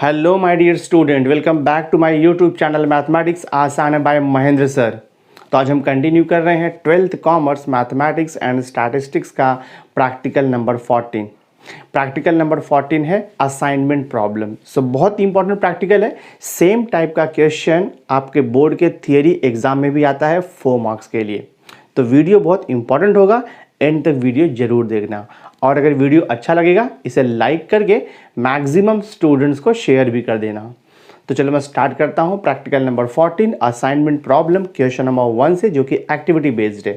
Hello my dear student, welcome back to my YouTube channel mathematics आसान है bye Mahendra sir. तो आज हम कंटिन्यू कर रहे हैं 12th commerce mathematics and statistics का प्रैक्टिकल नंबर 14। प्रैक्टिकल नंबर 14 है असाइनमेंट प्रॉब्लम। सो बहुत इंपॉर्टेंट प्रैक्टिकल है। सेम टाइप का क्वेश्चन आपके बोर्ड के थियरी एग्जाम में भी आता है 4 मार्क्स के लिए। तो वीडियो बहुत इंपॉर्टेंट होगा, एंड तक वीडियो जरूर देखना। और अगर वीडियो अच्छा लगेगा इसे लाइक करके मैक्सिमम स्टूडेंट्स को शेयर भी कर देना। तो चलो मैं स्टार्ट करता हूँ practical number 14 assignment problem question number 1 से, जो कि एक्टिविटी बेस्ड है।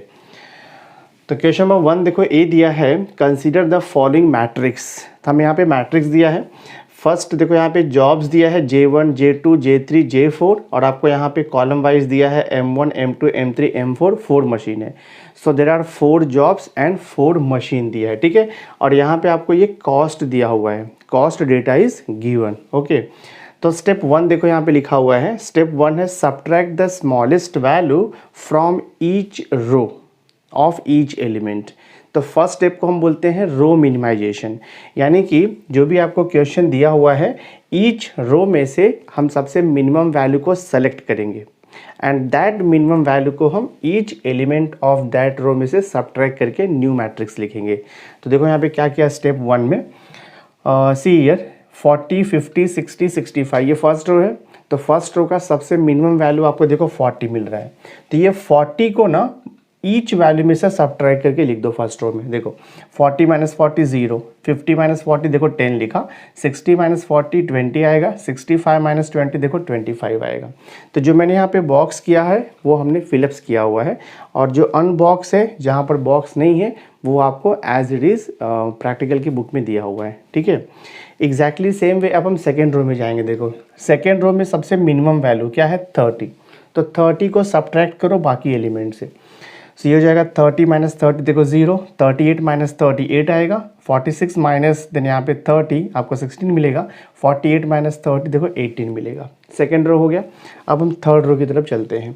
तो क्वेश्चन नंबर 1 देखो, ए दिया है कंसीडर द फॉलोइंग मैट्रिक्स। तो हम यहाँ पे मैट्रिक्स दिया है। फर्स्ट देखो यहाँ पे जॉब्स दिया है J1 J2 J3 J4, और आपको यहाँ पे कॉलम वाइज दिया है M1 M2 M3 M4, 4 machine है। So there are 4 jobs and 4 machine दिया है, ठीक है। और यहाँ पे आपको ये कॉस्ट दिया हुआ है, cost data is given, okay. तो स्टेप 1 देखो यहाँ पे लिखा हुआ है। स्टेप 1 है subtract the smallest value from each row of each element. तो फर्स्ट स्टेप को हम बोलते हैं रो मिनिमाइजेशन, यानी कि जो भी आपको क्वेश्चन दिया हुआ है ईच रो में से हम सबसे मिनिमम वैल्यू को सेलेक्ट करेंगे, एंड दैट मिनिमम वैल्यू को हम each element of that row में से सब्ट्रैक्ट करके न्यू मैट्रिक्स लिखेंगे। तो देखो यहाँ पे क्या किया स्टेप 1 में, सी ईयर 40 50 60 65, ये फर्स्ट रो है। तो फर्स्ट रो का सबसे मिनिमम वैल्यू आपको देखो 40 मिल रहा है। तो ये 40 को ना ईच वैल्यू में से सब्ट्रैक्ट करके लिख दो फर्स्ट रो में। देखो 40 - 40 0, 50 - 40 देखो 10 लिखा, 60 - 40 20 आएगा, 65 - 20 देखो 25 आएगा। तो जो मैंने यहाँ पे बॉक्स किया है वो हमने फिलअप्स किया हुआ है, और जो अनबॉक्स है जहाँ पर बॉक्स नहीं है वो आपको एज इट इज़ प्रैक्टिकल की बुक में दिया हुआ है, ठीक है। एग्जैक्टली सेम वे अब हम सेकेंड रो में जाएंगे। देखो सेकेंड रो में सबसे मिनिमम वैल्यू क्या है 30। तो 30 को सब्ट्रैक्ट करो बाकी एलिमेंट से। सो ये हो जाएगा 30 - 30 देखो 0, 38 - 38 आएगा, 46 माइनस देन यहाँ पे 30 आपको 16 मिलेगा, 48 - 30 देखो 18 मिलेगा। सेकेंड रो हो गया। अब हम थर्ड रो की तरफ चलते हैं।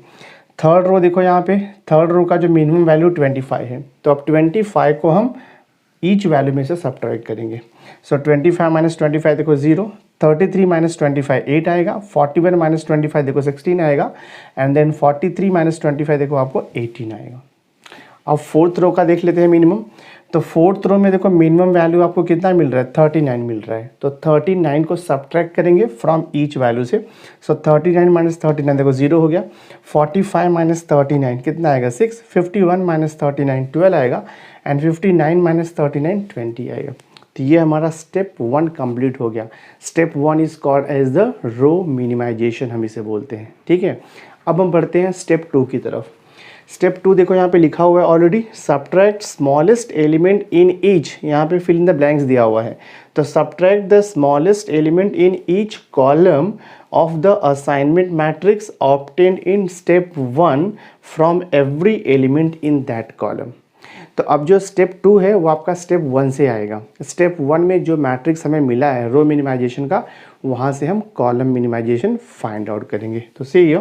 थर्ड रो देखो यहाँ पे थर्ड रो का जो मिनिमम वैल्यू 25 है। तो अब 25 को हम ईच वैल्यू में से सब्ट्रैक्ट करेंगे। सो 25 - 25 देखो 0, 33 - 25 8 आएगा, 41 - 25 देखो 16 आएगा, एंड देन 43 - 25 देखो आपको 18 आएगा। अब फोर्थ रो का देख लेते हैं मिनिमम। तो फोर्थ रो में देखो मिनिमम वैल्यू आपको कितना मिल रहा है 39 मिल रहा है। तो 39 को सब्ट्रैक्ट करेंगे फ्रॉम ईच वैल्यू से। सो 39 - 39 देखो 0 हो गया, 45 - 39 कितना आएगा 6, 51 - 39 12 आएगा, एंड 59 - 39 20 आएगा। तो ये हमारा स्टेप 1 कंप्लीट हो गया। Step 1 is called as the row minimisation, हम इसे बोलते हैं, ठीक है। अब हम बढ़ते हैं स्टेप 2 की तरफ। स्टेप 2 देखो यहाँ पे लिखा हुआ है already, subtract smallest element in each, यहाँ पे फिल इन द ब्लैंक्स दिया हुआ है। तो subtract the smallest element in each column of the assignment matrix obtained in step 1 from every element in that column. तो अब जो स्टेप 2 है वो आपका स्टेप 1 से आएगा। स्टेप 1 में जो मैट्रिक्स हमें मिला है रो मिनिमाइजेशन का, वहाँ से हम कॉलम मिनिमाइजेशन फाइंड आउट करेंगे। तो सी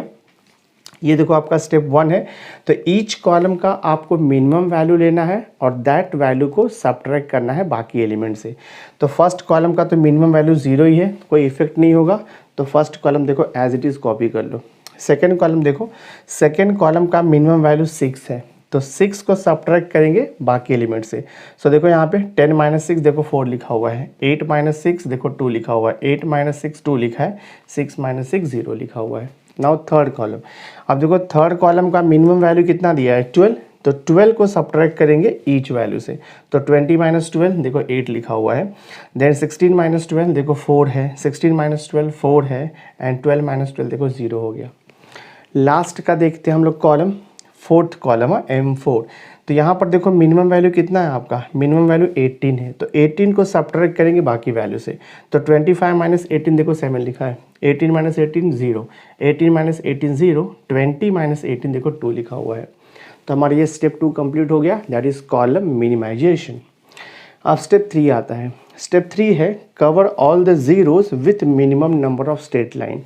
ये देखो आपका स्टेप 1 है। तो ईच कॉलम का आपको मिनिमम वैल्यू लेना है और दैट वैल्यू को सब्ट्रैक्ट करना है बाकी एलिमेंट से। तो फर्स्ट कॉलम का तो मिनिमम वैल्यू 0 ही है, कोई इफेक्ट नहीं होगा। तो फर्स्ट कॉलम देखो एज इट इज़ कॉपी कर लो। सेकेंड कॉलम देखो, सेकेंड कॉलम का मिनिमम वैल्यू 6 है। तो 6 को सब्ट्रैक्ट करेंगे बाकी एलिमेंट से। सो देखो यहाँ पे 10 - 6 देखो 4 लिखा हुआ है, 8 - 6 देखो 2 लिखा हुआ है, 8 - 6 2 लिखा है, 6 - 6 0 लिखा हुआ है। Now third column. अब देखो थर्ड कॉलम का मिनिमम वैल्यू कितना दिया है 12। तो 12 को सब्ट्रैक्ट करेंगे ईच वैल्यू से। तो 20 - 12 देखो 8 लिखा हुआ है, देन 16 - 12 देखो 4 है, 16 - 12 4 है, एंड 12 - 12 देखो 0 हो गया। लास्ट का देखते हैं हम लोग कॉलम, फोर्थ कॉलम है M4। तो यहाँ पर देखो मिनिमम वैल्यू कितना है आपका, मिनिमम वैल्यू 18 है। तो 18 को सब्ट्रैक्ट करेंगे बाकी वैल्यू से। तो 25 - 18 देखो 7 लिखा है, 18 - 18 0, 18 - 18 0, 20 - 18 देखो 2 लिखा हुआ है। तो हमारा ये स्टेप 2 कंप्लीट हो गया, दैट इज कॉलम मिनिमाइजेशन। अब स्टेप 3 आता है। स्टेप 3 है cover all the zeros with minimum number of straight line,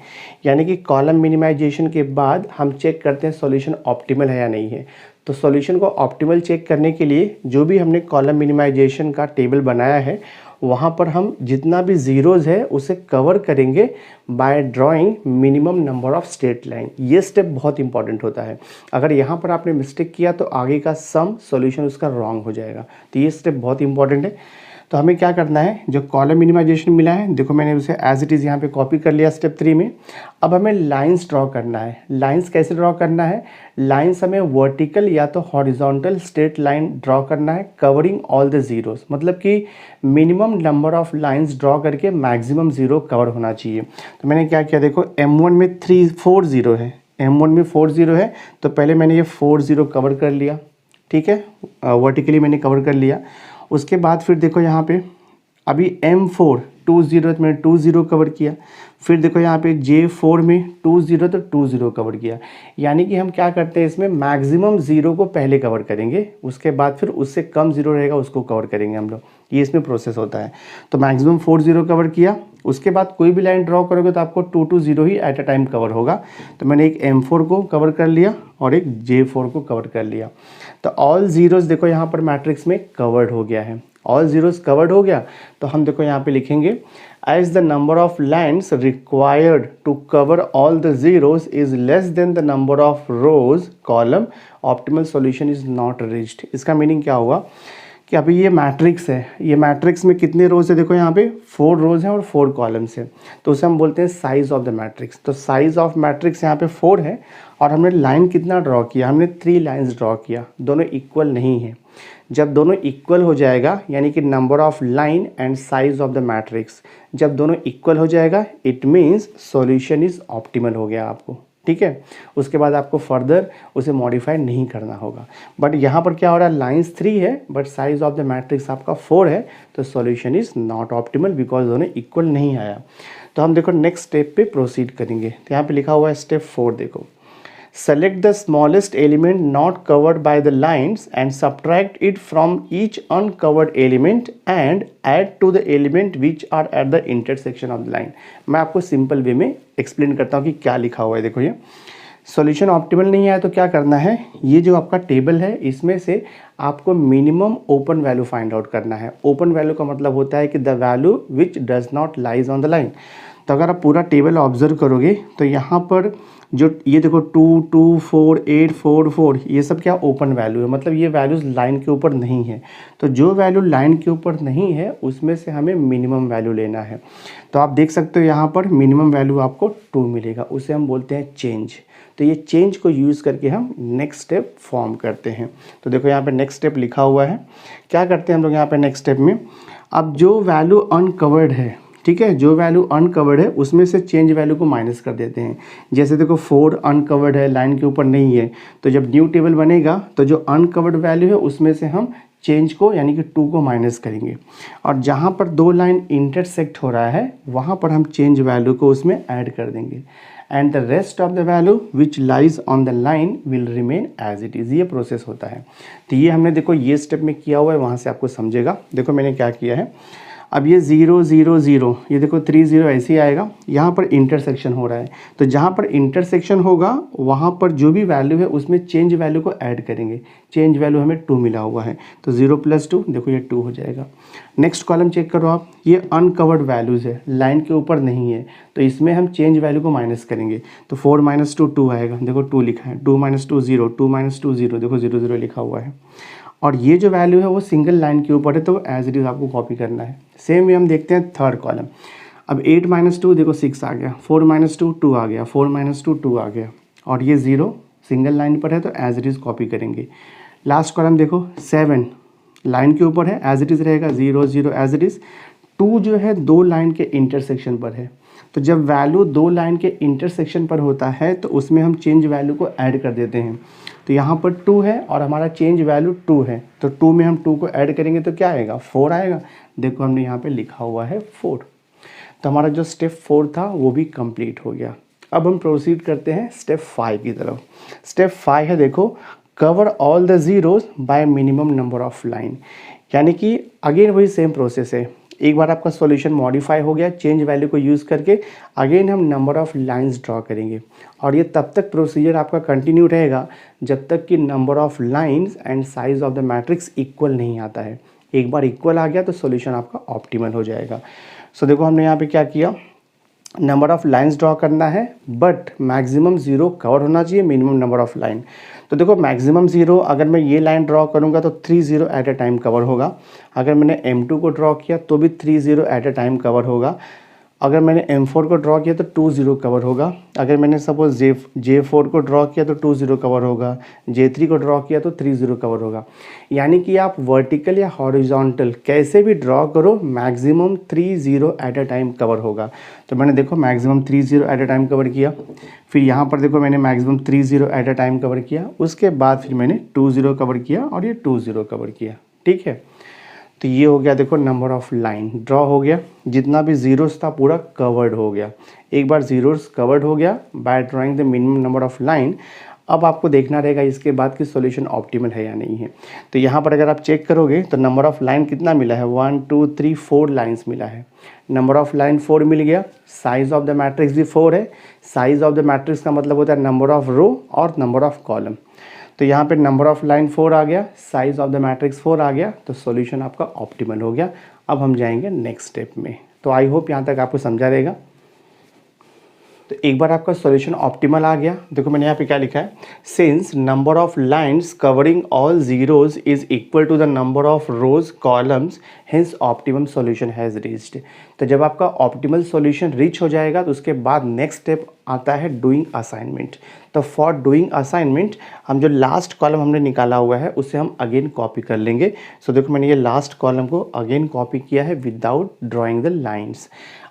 यानी कि कॉलम मिनिमाइजेशन के बाद हम चेक करते हैं सॉल्यूशन ऑप्टिमल है या नहीं है। तो सॉल्यूशन को ऑप्टिमल चेक करने के लिए जो भी हमने कॉलम मिनिमाइजेशन का टेबल बनाया है वहाँ पर हम जितना भी ज़ीरोज़ है उसे कवर करेंगे by drawing minimum number of straight line. ये स्टेप बहुत इंपॉर्टेंट होता है। अगर यहाँ पर आपने मिस्टेक किया तो आगे का सम सॉल्यूशन उसका रॉन्ग हो जाएगा। तो ये स्टेप बहुत इंपॉर्टेंट है। तो हमें क्या करना है, जो कॉलम मिनिमाइजेशन मिला है, देखो मैंने उसे एज इट इज़ यहाँ पे कॉपी कर लिया स्टेप 3 में। अब हमें लाइंस ड्रॉ करना है। लाइंस कैसे ड्रॉ करना है, लाइंस हमें वर्टिकल या तो हॉरिजॉन्टल स्ट्रेट लाइन ड्रॉ करना है कवरिंग ऑल द ज़ीरोज़, मतलब कि minimum number of lines draw करके मैक्सिमम ज़ीरो कवर होना चाहिए। तो मैंने क्या किया, देखो M1 में 4 ज़ीरो है, M1 में 4 ज़ीरो है, तो पहले मैंने ये 4 ज़ीरो कवर कर लिया, ठीक है, वर्टिकली मैंने कवर कर लिया। उसके बाद फिर देखो यहाँ पे अभी M4 2 ज़ीरो, मैंने 2 ज़ीरो कवर किया। फिर देखो यहाँ पे J4 में 2 ज़ीरो, तो 2 ज़ीरो कवर किया। यानी कि हम क्या करते हैं, इसमें मैक्सिमम ज़ीरो को पहले कवर करेंगे, उसके बाद फिर उससे कम ज़ीरो रहेगा उसको कवर करेंगे हम लोग। ये इसमें प्रोसेस होता है। तो मैक्सिमम 4 ज़ीरो कवर किया। उसके बाद कोई भी लाइन ड्रॉ करोगे तो आपको 2 2 zero he at a time cover होगा। तो मैंने एक M4 को कवर कर लिया और एक J4 को कवर कर लिया। तो ऑल ज़ीरोज़ देखो यहाँ पर मैट्रिक्स में कवर्ड हो गया है। ऑल ज़ीरोज़ कवर्ड हो गया तो हम देखो यहाँ पे लिखेंगे as the number of lines required to cover all the zeros is less than the number of rows column, optimal solution is not reached। इसका मीनिंग क्या होगा कि अभी ये मैट्रिक्स है, ये मैट्रिक्स में कितने रोज है, देखो यहाँ पे 4 रोज हैं और 4 कॉलम्स हैं, तो उसे हम बोलते हैं साइज ऑफ द मैट्रिक्स। तो साइज ऑफ मैट्रिक्स यहाँ पे 4 है और हमने लाइन कितना ड्रॉ किया, हमने 3 लाइंस ड्रॉ किया, दोनों इक्वल नहीं है। जब दोनों इक्वल हो जाएगा यानी कि number of line and size of the matrix जब दोनों इक्वल हो जाएगा it means solution is optimal हो गया आपको, ठीक है। उसके बाद आपको फर्दर उसे मॉडिफाई नहीं करना होगा। बट यहाँ पर क्या हो रहा है, लाइंस 3 है but size of the matrix आपका 4 है, तो solution is not optimal because दोनों इक्वल नहीं आया। तो हम देखो नेक्स्ट स्टेप पे प्रोसीड करेंगे। तो यहाँ पे लिखा हुआ है स्टेप 4, देखो select the smallest element not covered by the lines and subtract it from each uncovered element and add to the element which are at the intersection of the line। मैं आपको सिंपल वे में explain करता हूँ कि क्या लिखा हुआ है। देखो ये सॉल्यूशन ऑप्टिमल नहीं आया तो क्या करना है, ये जो आपका टेबल है इसमें से आपको minimum open value find out करना है। ओपन वैल्यू का मतलब होता है कि the value which does not lies on the line. तो अगर आप पूरा टेबल ऑब्जर्व करोगे तो यहाँ पर जो ये देखो 2 2 4 8 4 4 ये सब क्या ओपन वैल्यू है, मतलब ये वैल्यूज़ लाइन के ऊपर नहीं है। तो जो वैल्यू लाइन के ऊपर नहीं है उसमें से हमें मिनिमम वैल्यू लेना है। तो आप देख सकते हो यहाँ पर मिनिमम वैल्यू आपको 2 मिलेगा, उसे हम बोलते हैं चेंज। तो ये चेंज को यूज़ करके हम नेक्स्ट स्टेप फॉर्म करते हैं। तो देखो यहाँ पे नेक्स्ट स्टेप लिखा हुआ है, क्या करते हैं हम लोग यहाँ पे नेक्स्ट स्टेप में, अब जो वैल्यू अनकवर्ड है, ठीक है, जो वैल्यू अनकवर्ड है उसमें से चेंज वैल्यू को माइनस कर देते हैं। जैसे देखो 4 अनकवर्ड है, लाइन के ऊपर नहीं है, तो जब न्यू टेबल बनेगा तो जो अनकवर्ड वैल्यू है उसमें से हम चेंज को यानी कि 2 को माइनस करेंगे और जहाँ पर 2 लाइन इंटरसेक्ट हो रहा है वहाँ पर हम चेंज वैल्यू को उसमें ऐड कर देंगे and the rest of the value which lies on the line will remain as it is. ये प्रोसेस होता है। तो ये हमने देखो ये स्टेप में किया हुआ है, वहाँ से आपको समझेगा। देखो मैंने क्या किया है, अब ये 0 0 0 ये देखो 3 0 ऐसे ही आएगा, यहाँ पर इंटरसेक्शन हो रहा है तो जहाँ पर इंटरसेक्शन होगा वहाँ पर जो भी वैल्यू है उसमें चेंज वैल्यू को ऐड करेंगे। चेंज वैल्यू हमें 2 मिला हुआ है तो 0 + 2 देखो ये 2 हो जाएगा। नेक्स्ट कॉलम चेक करो आप, ये अनकवर्ड वैल्यूज़ है, लाइन के ऊपर नहीं है, तो इसमें हम चेंज वैल्यू को माइनस करेंगे। तो 4 - 2 2 आएगा, देखो 2 लिखा है, 2 - 2 0, 2 - 2 0, देखो 0 0 लिखा हुआ है। और ये जो वैल्यू है वो सिंगल लाइन के ऊपर है तो एज इट इज़ आपको कॉपी करना है। सेम वे हम देखते हैं थर्ड कॉलम। अब 8 - 2 देखो 6 आ गया, 4 - 2 2 आ गया, 4 - 2 2 आ गया और ये 0 सिंगल लाइन पर है तो एज इट इज़ कॉपी करेंगे। लास्ट कॉलम देखो 7 लाइन के ऊपर है, एज इट इज़ रहेगा, 0 0 एज इट इज़। 2 जो है 2 लाइन के इंटरसेक्शन पर है, तो जब वैल्यू 2 लाइन के इंटरसेक्शन पर होता है तो उसमें हम चेंज वैल्यू को ऐड कर देते हैं। तो यहाँ पर 2 है और हमारा चेंज वैल्यू 2 है, तो 2 में हम 2 को ऐड करेंगे तो क्या आएगा, 4 आएगा। देखो हमने यहाँ पे लिखा हुआ है 4। तो हमारा जो स्टेप 4 था वो भी कंप्लीट हो गया। अब हम प्रोसीड करते हैं स्टेप 5 की तरफ। स्टेप 5 है देखो, cover all the zeros bye minimum number of line. यानी कि अगेन वही सेम प्रोसेस है, एक बार आपका सॉल्यूशन मॉडिफाई हो गया चेंज वैल्यू को यूज़ करके, अगेन हम नंबर ऑफ लाइंस ड्रॉ करेंगे और ये तब तक प्रोसीजर आपका कंटिन्यू रहेगा जब तक कि number of lines and size of the matrix equal नहीं आता है। एक बार इक्वल आ गया तो सॉल्यूशन आपका ऑप्टिमल हो जाएगा। सो देखो हमने यहाँ पे क्या किया, नंबर ऑफ़ लाइंस ड्रॉ करना है बट मैक्सिमम 0 कवर होना चाहिए मिनिमम नंबर ऑफ़ लाइन। तो देखो मैक्सिमम 0, अगर मैं ये लाइन ड्रॉ करूँगा तो 3 0 एट अ टाइम कवर होगा। अगर मैंने M2 को ड्रॉ किया तो भी 3 0 एट अ टाइम कवर होगा। अगर मैंने M4 को ड्रॉ किया तो 2 0 कवर होगा। अगर मैंने सपोज J4 को ड्रॉ किया तो 2 0 कवर होगा। J3 को ड्रॉ किया तो 3 0 कवर होगा। यानी कि आप वर्टिकल या हॉरिजॉन्टल कैसे भी ड्रॉ करो maximum 3 0 at a time cover होगा। तो मैंने देखो maximum 3 0 at a time cover किया, फिर यहाँ पर देखो मैंने maximum 3 0 at a time cover किया, उसके बाद फिर मैंने 2 0 कवर किया और ये 2 0 कवर किया। ठीक है, तो ये हो गया देखो नंबर ऑफ़ लाइन ड्रॉ हो गया, जितना भी ज़ीरोस था पूरा कवर्ड हो गया। एक बार ज़ीरोस कवर्ड हो गया by drawing the minimum number of line. अब आपको देखना रहेगा इसके बाद कि सॉल्यूशन ऑप्टिमल है या नहीं है। तो यहाँ पर अगर आप चेक करोगे तो नंबर ऑफ़ लाइन कितना मिला है, 1 2 3 4 लाइन्स मिला है। नंबर ऑफ़ लाइन 4 मिल गया, साइज़ ऑफ द मैट्रिक्स भी 4 है। साइज़ ऑफ द मैट्रिक्स का मतलब होता है नंबर ऑफ़ रो और नंबर ऑफ़ कॉलम। तो यहाँ पे नंबर ऑफ़ लाइन 4 आ गया, साइज़ ऑफ द मैट्रिक्स 4 आ गया, तो सॉल्यूशन आपका ऑप्टिमल हो गया। अब हम जाएंगे नेक्स्ट स्टेप में। तो आई होप यहाँ तक आपको समझा रहेगा। तो एक बार आपका सॉल्यूशन ऑप्टिमल आ गया, देखो मैंने यहाँ पे क्या लिखा है, since number of lines covering all zeros is equal to the number of rows columns, hence optimum solution has reached. तो जब आपका ऑप्टिमल सॉल्यूशन रीच हो जाएगा तो उसके बाद नेक्स्ट स्टेप आता है डूइंग असाइनमेंट। तो फॉर डूइंग असाइनमेंट हम जो लास्ट कॉलम हमने निकाला हुआ है उसे हम अगेन कॉपी कर लेंगे। सो देखो मैंने ये लास्ट कॉलम को अगेन कॉपी किया है विदाउट ड्राइंग द लाइन्स।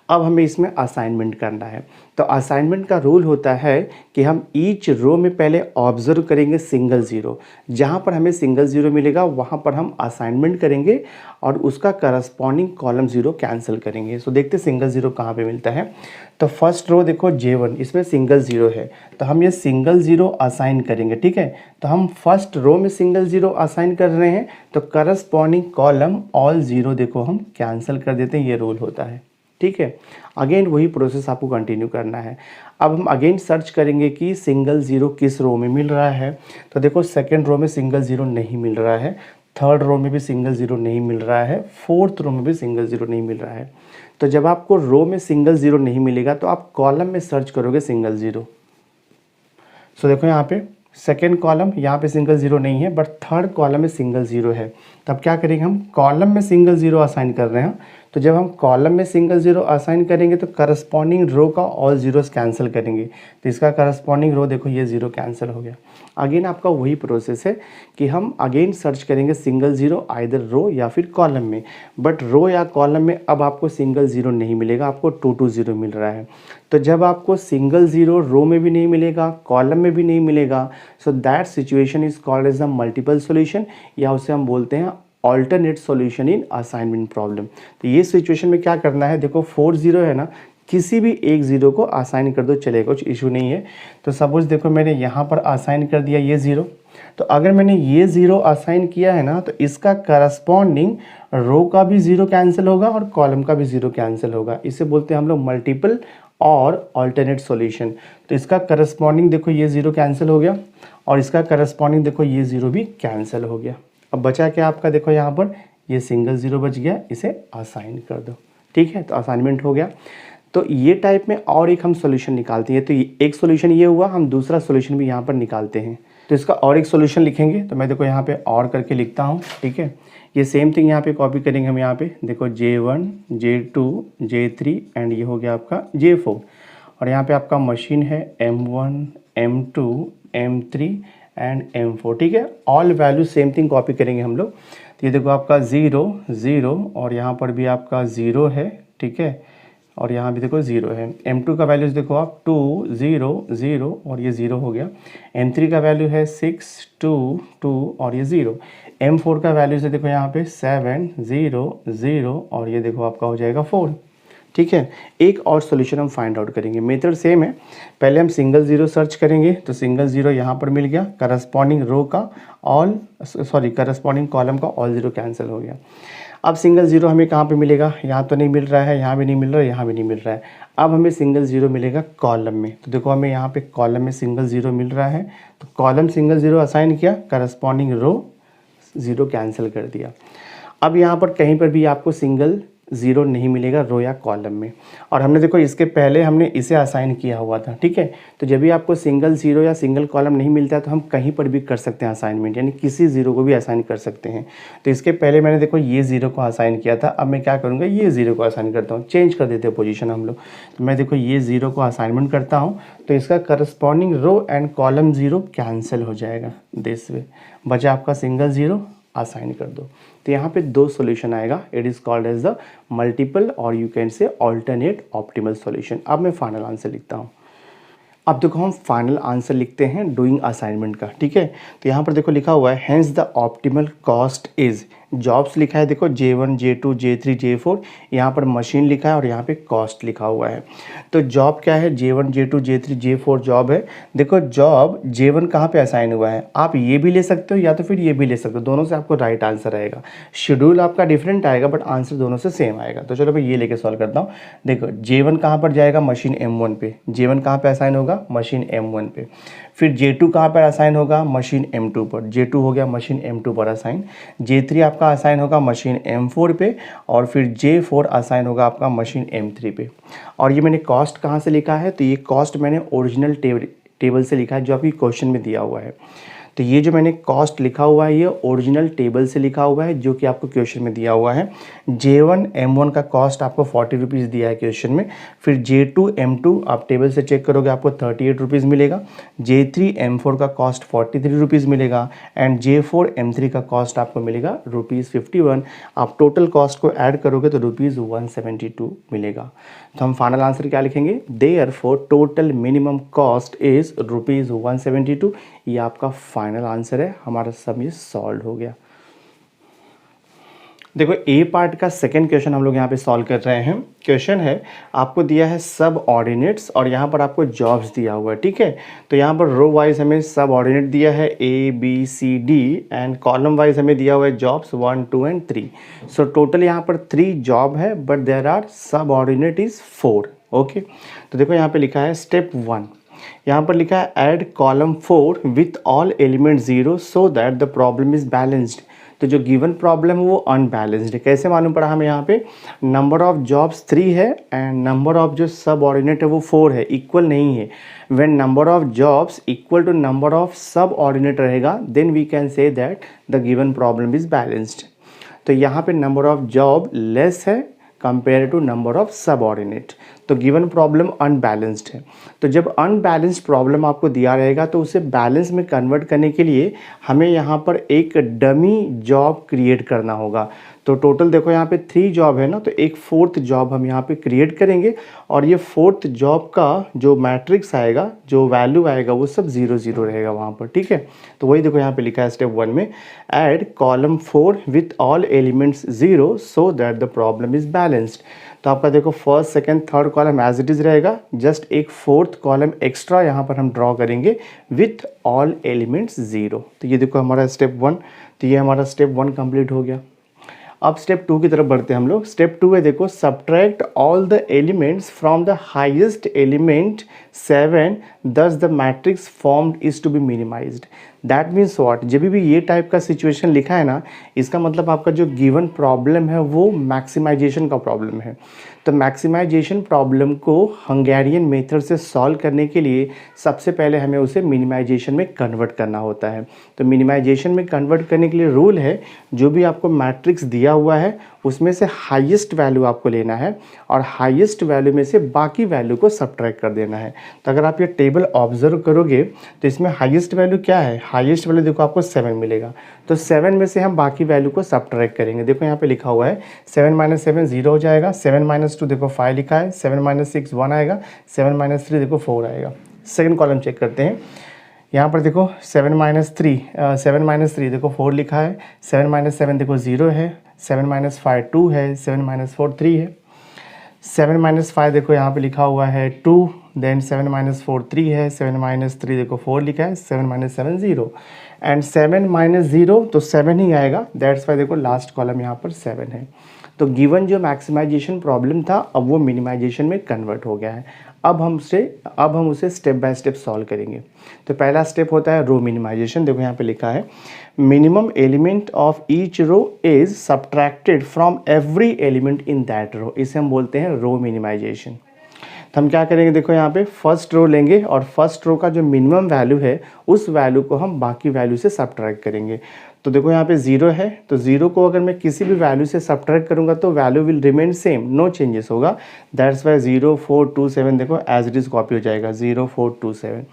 अब हमें इसमें असाइनमेंट करना है। तो असाइनमेंट का रूल होता है कि हम ईच रो में पहले ऑब्जर्व करेंगे सिंगल ज़ीरो, जहाँ पर हमें सिंगल ज़ीरो मिलेगा वहाँ पर हम असाइनमेंट करेंगे और उसका करस्पॉन्डिंग कॉलम ज़ीरो कैंसिल करेंगे। सो देखते सिंगल ज़ीरो कहाँ पे मिलता है। तो फर्स्ट रो देखो J1, इसमें सिंगल ज़ीरो है तो हम ये सिंगल ज़ीरो असाइन करेंगे। ठीक है, तो हम फर्स्ट रो में सिंगल ज़ीरो असाइन कर रहे हैं तो करस्पॉन्डिंग कॉलम ऑल ज़ीरो देखो हम कैंसिल कर देते हैं, ये रूल होता है। ठीक है, अगेन वही प्रोसेस आपको कंटिन्यू करना है। अब हम अगेन सर्च करेंगे कि सिंगल ज़ीरो किस रो में मिल रहा है। तो देखो सेकंड रो में सिंगल ज़ीरो नहीं मिल रहा है, थर्ड रो में भी सिंगल ज़ीरो नहीं मिल रहा है, फोर्थ रो में भी सिंगल ज़ीरो नहीं मिल रहा है। तो जब आपको रो में सिंगल ज़ीरो नहीं मिलेगा तो आप कॉलम में सर्च करोगे सिंगल ज़ीरो। सो देखो यहाँ पे सेकेंड कॉलम, यहाँ पे सिंगल ज़ीरो नहीं है बट थर्ड कॉलम में सिंगल ज़ीरो है। तब क्या करेंगे, हम कॉलम में सिंगल ज़ीरो असाइन कर रहे हैं। तो जब हम कॉलम में सिंगल ज़ीरो असाइन करेंगे तो करस्पॉन्डिंग रो का ऑल ज़ीरोस कैंसिल करेंगे। तो इसका करस्पॉन्डिंग रो देखो ये ज़ीरो कैंसिल हो गया। अगेन आपका वही प्रोसेस है कि हम अगेन सर्च करेंगे सिंगल ज़ीरो आइदर रो या फिर कॉलम में, बट रो या कॉलम में अब आपको सिंगल ज़ीरो नहीं मिलेगा, आपको 2 2 0 मिल रहा है। तो जब आपको सिंगल ज़ीरो रो में भी नहीं मिलेगा, कॉलम में भी नहीं मिलेगा, so that situation is called as a multiple solution, या उसे हम बोलते हैं alternate solution in assignment problem. तो ये सिचुएशन में क्या करना है, देखो 4 0 है ना, किसी भी एक ज़ीरो को असाइन कर दो चलेगा, कुछ इशू नहीं है। तो सपोज देखो मैंने यहाँ पर असाइन कर दिया ये ज़ीरो, तो अगर मैंने ये ज़ीरो असाइन किया है ना तो इसका करस्पॉन्डिंग रो का भी ज़ीरो कैंसिल होगा और कॉलम का भी ज़ीरो कैंसिल होगा। इसे बोलते हैं हम लोग मल्टीपल और ऑल्टरनेट सॉल्यूशन। तो इसका करस्पॉन्डिंग देखो ये ज़ीरो कैंसिल हो गया और इसका करस्पॉन्डिंग देखो ये ज़ीरो भी कैंसिल हो गया। अब बचा क्या आपका, देखो यहाँ पर ये सिंगल ज़ीरो बच गया, इसे असाइन कर दो। ठीक है, तो असाइनमेंट हो गया। तो ये टाइप में और एक हम सॉल्यूशन निकालते हैं। तो एक सॉल्यूशन ये हुआ, हम दूसरा सॉल्यूशन भी यहाँ पर निकालते हैं। तो इसका और एक सॉल्यूशन लिखेंगे, तो मैं देखो यहाँ पे और करके लिखता हूँ। ठीक है, ये सेम थिंग यहाँ पे कॉपी करेंगे हम। यहाँ पे देखो J1 J2 J3 एंड ये हो गया आपका J4, और यहाँ पे आपका मशीन है M1 M2 M3 and M4। ठीक है, all value same thing copy करेंगे हम लोग। तो ये देखो आपका 0 0 और यहाँ पर भी आपका 0 है। ठीक है, और यहाँ भी देखो 0 है। M2 का वैल्यूज़ देखो आप 2 0 0 और ये 0 हो गया। M3 का वैल्यू है 6 2 2 और ये 0। M4 का वैल्यूज़ है देखो यहाँ पे 7 0 0 और ये देखो आपका हो जाएगा 4। ठीक है, एक और सॉल्यूशन हम फाइंड आउट करेंगे। मेथड सेम है, पहले हम सिंगल ज़ीरो सर्च करेंगे तो सिंगल ज़ीरो यहाँ पर मिल गया, करस्पॉन्डिंग रो का करस्पॉन्डिंग कॉलम का ऑल ज़ीरो कैंसिल हो गया। अब सिंगल ज़ीरो हमें कहाँ पे मिलेगा, यहाँ तो नहीं मिल रहा है, यहाँ भी नहीं मिल रहा है, यहाँ भी नहीं मिल रहा है। अब हमें सिंगल ज़ीरो मिलेगा कॉलम में। तो देखो हमें यहाँ पे कॉलम में सिंगल ज़ीरो मिल रहा है, तो कॉलम सिंगल ज़ीरो असाइन किया, करस्पॉन्डिंग रो ज़ीरो कैंसिल कर दिया। अब यहाँ पर कहीं पर भी आपको सिंगल ज़ीरो नहीं मिलेगा रो या कॉलम में। और हमने देखो इसके पहले हमने इसे असाइन किया हुआ था, ठीक है। तो जब भी आपको सिंगल ज़ीरो या सिंगल कॉलम नहीं मिलता है तो हम कहीं पर भी कर सकते हैं असाइनमेंट, यानी किसी ज़ीरो को भी असाइन कर सकते हैं। तो इसके पहले मैंने देखो ये ज़ीरो को असाइन किया था, अब मैं क्या करूँगा, ये ज़ीरो को असाइन करता हूँ, चेंज कर देते हैं पोजीशन हम लोग। तो मैं देखो ये ज़ीरो को असाइनमेंट करता हूँ, तो इसका corresponding row and column zero cancel हो जाएगा, दिस वे बचा आपका सिंगल ज़ीरो, असाइन कर दो। तो यहाँ पे दो सॉल्यूशन आएगा, it is called as the multiple or you can say alternate optimal solution. अब मैं फाइनल आंसर लिखता हूँ। अब देखो हम फाइनल आंसर लिखते हैं डूइंग असाइनमेंट का, ठीक है। तो यहाँ पर देखो लिखा हुआ है hence the optimal cost is, jobs लिखा है देखो J1 J2 J3 J4, यहाँ पर मशीन लिखा है और यहाँ पे कॉस्ट लिखा हुआ है। तो जॉब क्या है, J1 J2 J3 J4 job है। देखो जॉब J1 कहाँ पे असाइन हुआ है, आप ये भी ले सकते हो या तो फिर ये भी ले सकते हो, दोनों से आपको राइट आंसर आएगा। शेड्यूल आपका डिफरेंट आएगा बट आंसर दोनों से सेम आएगा। तो चलो मैं ये लेके सॉल्व करता हूँ। देखो J1 कहाँ पर जाएगा, मशीन M1 पे, J1 कहाँ पे असाइन होगा, मशीन M1 पे। फिर J2 कहाँ पर असाइन होगा, मशीन M2 पर, J2 हो गया मशीन M2 पर असाइन। J3 आपका असाइन होगा मशीन M4 पे, और फिर J4 असाइन होगा आपका मशीन M3 पे। और ये मैंने कॉस्ट कहाँ से लिखा है, तो ये कॉस्ट मैंने ओरिजिनल टेबल से लिखा है जो आपकी क्वेश्चन में दिया हुआ है। तो ये जो मैंने कॉस्ट लिखा हुआ है ये ओरिजिनल टेबल से लिखा हुआ है जो कि आपको क्वेश्चन में दिया हुआ है। J1 M1 का कॉस्ट आपको 40 रुपीज़ दिया है क्वेश्चन में। फिर J2 M2 आप टेबल से चेक करोगे आपको 38 रुपीज़ मिलेगा। J3 M4 का कॉस्ट 43 रुपीज़ मिलेगा एंड J4 M3 का कॉस्ट आपको मिलेगा ₹51। आप टोटल कॉस्ट को ऐड करोगे तो ₹172 मिलेगा। तो हम फाइनल आंसर क्या लिखेंगे, therefore total minimum cost is ₹172। ये आपका फाइनल आंसर है, हमारा सब ये सॉल्व हो गया। देखो ए पार्ट का सेकंड क्वेश्चन हम लोग यहाँ पे सॉल्व कर रहे हैं। क्वेश्चन है आपको दिया है सब ऑर्डिनेट्स और यहाँ पर आपको जॉब्स दिया हुआ है, ठीक है। तो यहाँ पर रो वाइज हमें सब ऑर्डिनेट दिया है A B C D and column wise हमें दिया हुआ है जॉब्स 1 2 एंड 3। सो टोटल यहाँ पर 3 जॉब है बट देयर आर सब ऑर्डिनेट इज़ 4, ओके। तो देखो यहाँ पे लिखा है स्टेप 1, यहाँ पर लिखा है add column 4 with all element 0 so that the problem is balanced. तो जो गिवन प्रॉब्लम है वो अनबैलेंस्ड है। कैसे मालूम पड़ा हमें, यहाँ पे नंबर ऑफ जॉब्स 3 है एंड नंबर ऑफ जो सब ऑर्डिनेट है वो 4 है, इक्वल नहीं है। When number of jobs equal to number of subordinate रहेगा then we can say that the given problem is balanced. तो यहाँ पे नंबर ऑफ जॉब लेस है compare to number of subordinate, तो given problem unbalanced है। तो जब unbalanced problem आपको दिया रहेगा तो उसे बैलेंस में कन्वर्ट करने के लिए हमें यहाँ पर एक डमी जॉब क्रिएट करना होगा। तो टोटल देखो यहाँ पे 3 जॉब है ना, तो एक 4th जॉब हम यहाँ पे क्रिएट करेंगे और ये 4th जॉब का जो मैट्रिक्स आएगा, जो वैल्यू आएगा वो सब 0 0 रहेगा वहाँ पर, ठीक है। तो वही देखो यहाँ पे लिखा है स्टेप 1 में add column 4 with all elements 0 so that the problem is balanced. तो आपका देखो first second third column as it is रहेगा, जस्ट एक 4th कॉलम एक्स्ट्रा यहाँ पर हम ड्रॉ करेंगे विथ ऑल एलिमेंट्स 0। तो ये देखो हमारा स्टेप 1, तो ये हमारा स्टेप 1 कंप्लीट हो गया। अब स्टेप 2 की तरफ बढ़ते हैं हम लोग। स्टेप 2 है देखो subtract all the elements from the highest element 7 thus the matrix formed is to be minimized. That means what, जब भी ये टाइप का सिचुएशन लिखा है ना, इसका मतलब आपका जो गिवन प्रॉब्लम है वो मैक्सिमाइजेशन का प्रॉब्लम है। तो मैक्सिमाइजेशन प्रॉब्लम को हंगेरियन मेथड से सॉल्व करने के लिए सबसे पहले हमें उसे मिनिमाइजेशन में कन्वर्ट करना होता है। तो मिनिमाइजेशन में कन्वर्ट करने के लिए रूल है, जो भी आपको मैट्रिक्स दिया हुआ है उसमें से हाईएस्ट वैल्यू आपको लेना है और हाईएस्ट वैल्यू में से बाकी वैल्यू को सब्ट्रैक्ट कर देना है। तो अगर आप ये टेबल ऑब्जर्व करोगे तो इसमें हाईएस्ट वैल्यू क्या है, हाईएस्ट वैल्यू देखो आपको 7 मिलेगा। तो 7 में से हम बाकी वैल्यू को सब्ट्रैक्ट करेंगे। देखो यहाँ पे लिखा हुआ है 7 - 7 0 हो जाएगा, 7 - 2 देखो 5 लिखा है, 7 - 6 1 आएगा, 7 - 3 देखो 4 आएगा। सेकंड कॉलम चेक करते हैं, यहाँ पर देखो 7 - 3 देखो 4 लिखा है, 7 - 7 देखो 0 है, 7 - 5 2 है, 7 - 4 3 है, 7 - 5 देखो यहाँ पे लिखा हुआ है 2, देन 7 - 4 3 है, 7 - 3 देखो 4 लिखा है, 7 - 7 0 एंड 7 - 0 तो 7 ही आएगा, दैट्स वाई देखो लास्ट कॉलम यहाँ पर 7 है। तो गिवन जो मैक्सिमाइजेशन प्रॉब्लम था अब वो मिनिमाइजेशन में कन्वर्ट हो गया है। अब हम उसे स्टेप बाय स्टेप सॉल्व करेंगे। तो पहला स्टेप होता है रो मिनिमाइजेशन। देखो यहाँ पे लिखा है minimum element of each row is subtracted from every element in that row. इसे हम बोलते हैं रो मिनिमाइजेशन। तो हम क्या करेंगे, देखो यहाँ पे फर्स्ट रो लेंगे और फर्स्ट रो का जो मिनिमम वैल्यू है उस वैल्यू को हम बाकी वैल्यू से सब्ट्रैक्ट करेंगे। तो देखो यहाँ पे 0 है, तो 0 को अगर मैं किसी भी वैल्यू से सब्ट्रैक्ट करूँगा तो value will remain same, no changes होगा। दैट्स वाई 0 4 2 7 देखो एज इट इज़ कॉपी हो जाएगा 0 4 2 7।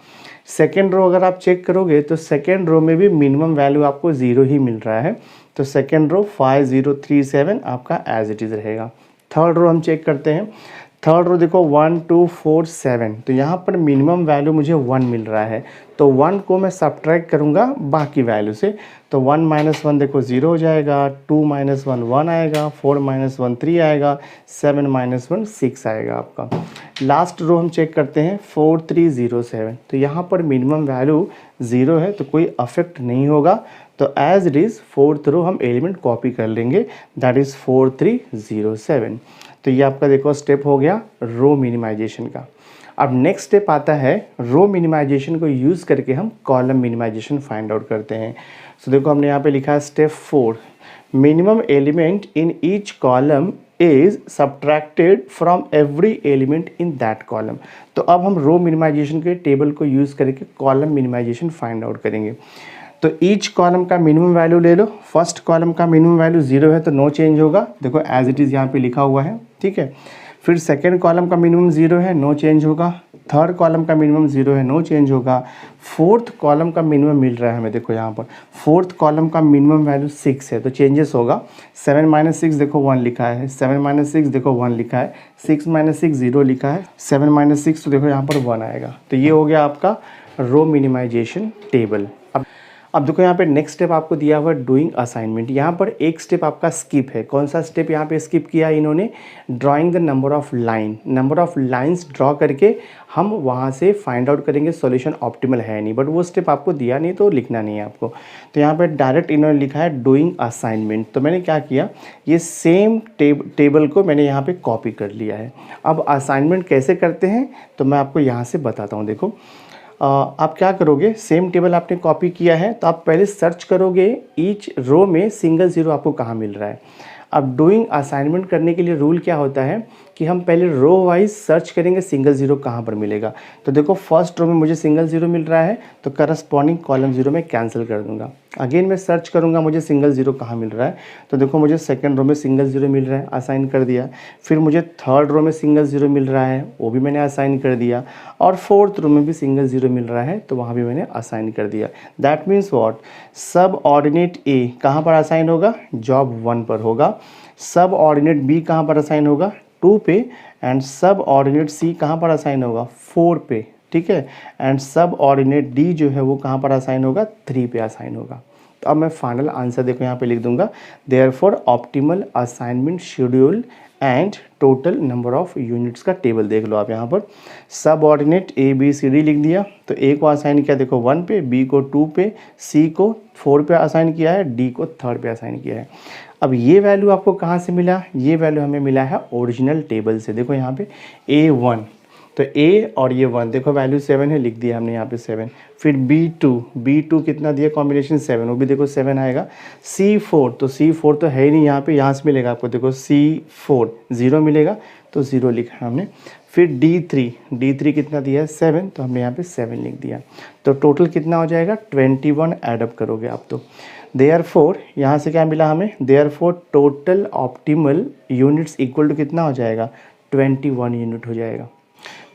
सेकेंड रो अगर आप चेक करोगे तो सेकेंड रो में भी मिनिमम वैल्यू आपको 0 ही मिल रहा है, तो सेकेंड रो 5 0 3 7 आपका एज इट इज़ रहेगा। थर्ड रो हम चेक करते हैं। थर्ड रो देखो 1 2 4 7, तो यहाँ पर मिनिमम वैल्यू मुझे 1 मिल रहा है, तो 1 को मैं सब्ट्रैक्ट करूँगा बाकी वैल्यू से, तो 1 - 1 देखो 0 हो जाएगा, 2 - 1 1 आएगा, 4 - 1 3 आएगा, 7 - 1 6 आएगा आपका। लास्ट रो हम चेक करते हैं 4 3 0 7, तो यहाँ पर मिनिमम वैल्यू 0 है तो कोई अफेक्ट नहीं होगा, तो as it is fourth row हम एलिमेंट कॉपी कर लेंगे, दैट इज़ 4 3 0 7। तो ये आपका देखो स्टेप हो गया रो मिनिमाइजेशन का। अब नेक्स्ट स्टेप आता है रो मिनिमाइजेशन को यूज़ करके हम कॉलम मिनिमाइजेशन फाइंड आउट करते हैं। सो देखो हमने यहाँ पे लिखा है step 4, minimum element in each column is subtracted from every element in that column. तो अब हम रो मिनिमाइजेशन के टेबल को यूज़ करके कॉलम मिनिमाइजेशन फाइंड आउट करेंगे। तो ईच कॉलम का मिनिमम वैल्यू ले लो। फर्स्ट कॉलम का मिनिमम वैल्यू 0 है तो नो चेंज होगा, देखो एज इट इज़ यहाँ पे लिखा हुआ है, ठीक है। फिर सेकेंड कॉलम का मिनिमम 0 है, नो चेंज होगा। थर्ड कॉलम का मिनिमम 0 है, नो चेंज होगा। फोर्थ कॉलम का मिनिमम मिल रहा है हमें, देखो यहाँ पर फोर्थ कॉलम का मिनिमम वैल्यू 6 है तो चेंजेस होगा। 7 - 6 देखो 1 लिखा है, 7 - 6 देखो 1 लिखा है, 6 - 6 0 लिखा है, 7 - 6 तो देखो यहाँ पर 1 आएगा। तो ये हो गया आपका रो मिनिमाइजेशन टेबल। अब देखो यहाँ पे नेक्स्ट स्टेप आपको दिया हुआ है डूइंग असाइनमेंट। यहाँ पर एक स्टेप आपका स्किप है। कौन सा स्टेप यहाँ पे स्किप किया इन्होंने, drawing the number of line. Number of lines draw करके हम वहाँ से फाइंड आउट करेंगे सॉल्यूशन ऑप्टिमल है नहीं, बट वो स्टेप आपको दिया नहीं तो लिखना नहीं है आपको। तो यहाँ पर डायरेक्ट इन्होंने लिखा है डूइंग असाइनमेंट, तो मैंने क्या किया, ये सेम टेबल को मैंने यहाँ पर कॉपी कर लिया है। अब असाइनमेंट कैसे करते हैं तो मैं आपको यहाँ से बताता हूँ। देखो आप क्या करोगे, सेम टेबल आपने कॉपी किया है तो आप पहले सर्च करोगे ईच रो में सिंगल ज़ीरो आपको कहाँ मिल रहा है। अब डूइंग असाइनमेंट करने के लिए रूल क्या होता है कि हम पहले रो वाइज सर्च करेंगे सिंगल ज़ीरो कहाँ पर मिलेगा। तो देखो फर्स्ट रो में मुझे सिंगल ज़ीरो मिल रहा है तो करस्पॉन्डिंग कॉलम ज़ीरो में कैंसिल कर दूंगा। अगेन मैं सर्च करूंगा मुझे सिंगल ज़ीरो कहाँ मिल रहा है, तो देखो मुझे सेकंड रो में सिंगल ज़ीरो मिल रहा है, असाइन कर दिया। फिर मुझे थर्ड रो में सिंगल ज़ीरो मिल रहा है, वो भी मैंने असाइन कर दिया। और फोर्थ रो में भी सिंगल ज़ीरो मिल रहा है तो वहाँ भी मैंने असाइन कर दिया। दैट मीन्स व्हाट, सब ऑर्डिनेट ए कहाँ पर असाइन होगा, जॉब 1 पर होगा। सब ऑर्डिनेट बी कहाँ पर असाइन होगा, 2 पे। एंड सब ऑर्डिनेट सी कहाँ पर असाइन होगा, 4 पे, ठीक है। एंड सब ऑर्डिनेट डी जो है वो कहाँ पर असाइन होगा, 3 पे असाइन होगा। तो अब मैं फाइनल आंसर देखो यहाँ पे लिख दूंगा, therefore optimal assignment schedule and total number of units का टेबल देख लो आप यहाँ पर। Subordinate A B C D लिख दिया, तो ए को असाइन किया देखो 1 पे, बी को 2 पे, सी को 4 पे असाइन किया है, डी को 3rd पे असाइन किया है। अब ये वैल्यू आपको कहाँ से मिला, ये वैल्यू हमें मिला है ओरिजिनल टेबल से। देखो यहाँ पे A1, तो A और ये 1 देखो वैल्यू 7 है, लिख दिया हमने यहाँ पे 7। फिर B2 कितना दिया कॉम्बिनेशन 7, वो भी देखो 7 आएगा। C4 तो C4 तो है ही नहीं यहाँ पे, यहाँ से मिलेगा आपको, देखो C4 0 मिलेगा तो 0 लिखा है हमने। फिर D3 कितना दिया है 7, तो हमने यहाँ पे 7 लिख दिया। तो टोटल कितना हो जाएगा 21 एडअप करोगे आप तो। देयरफॉर यहाँ से क्या मिला हमें, therefore total optimal units equal to कितना हो जाएगा 21 यूनिट हो जाएगा।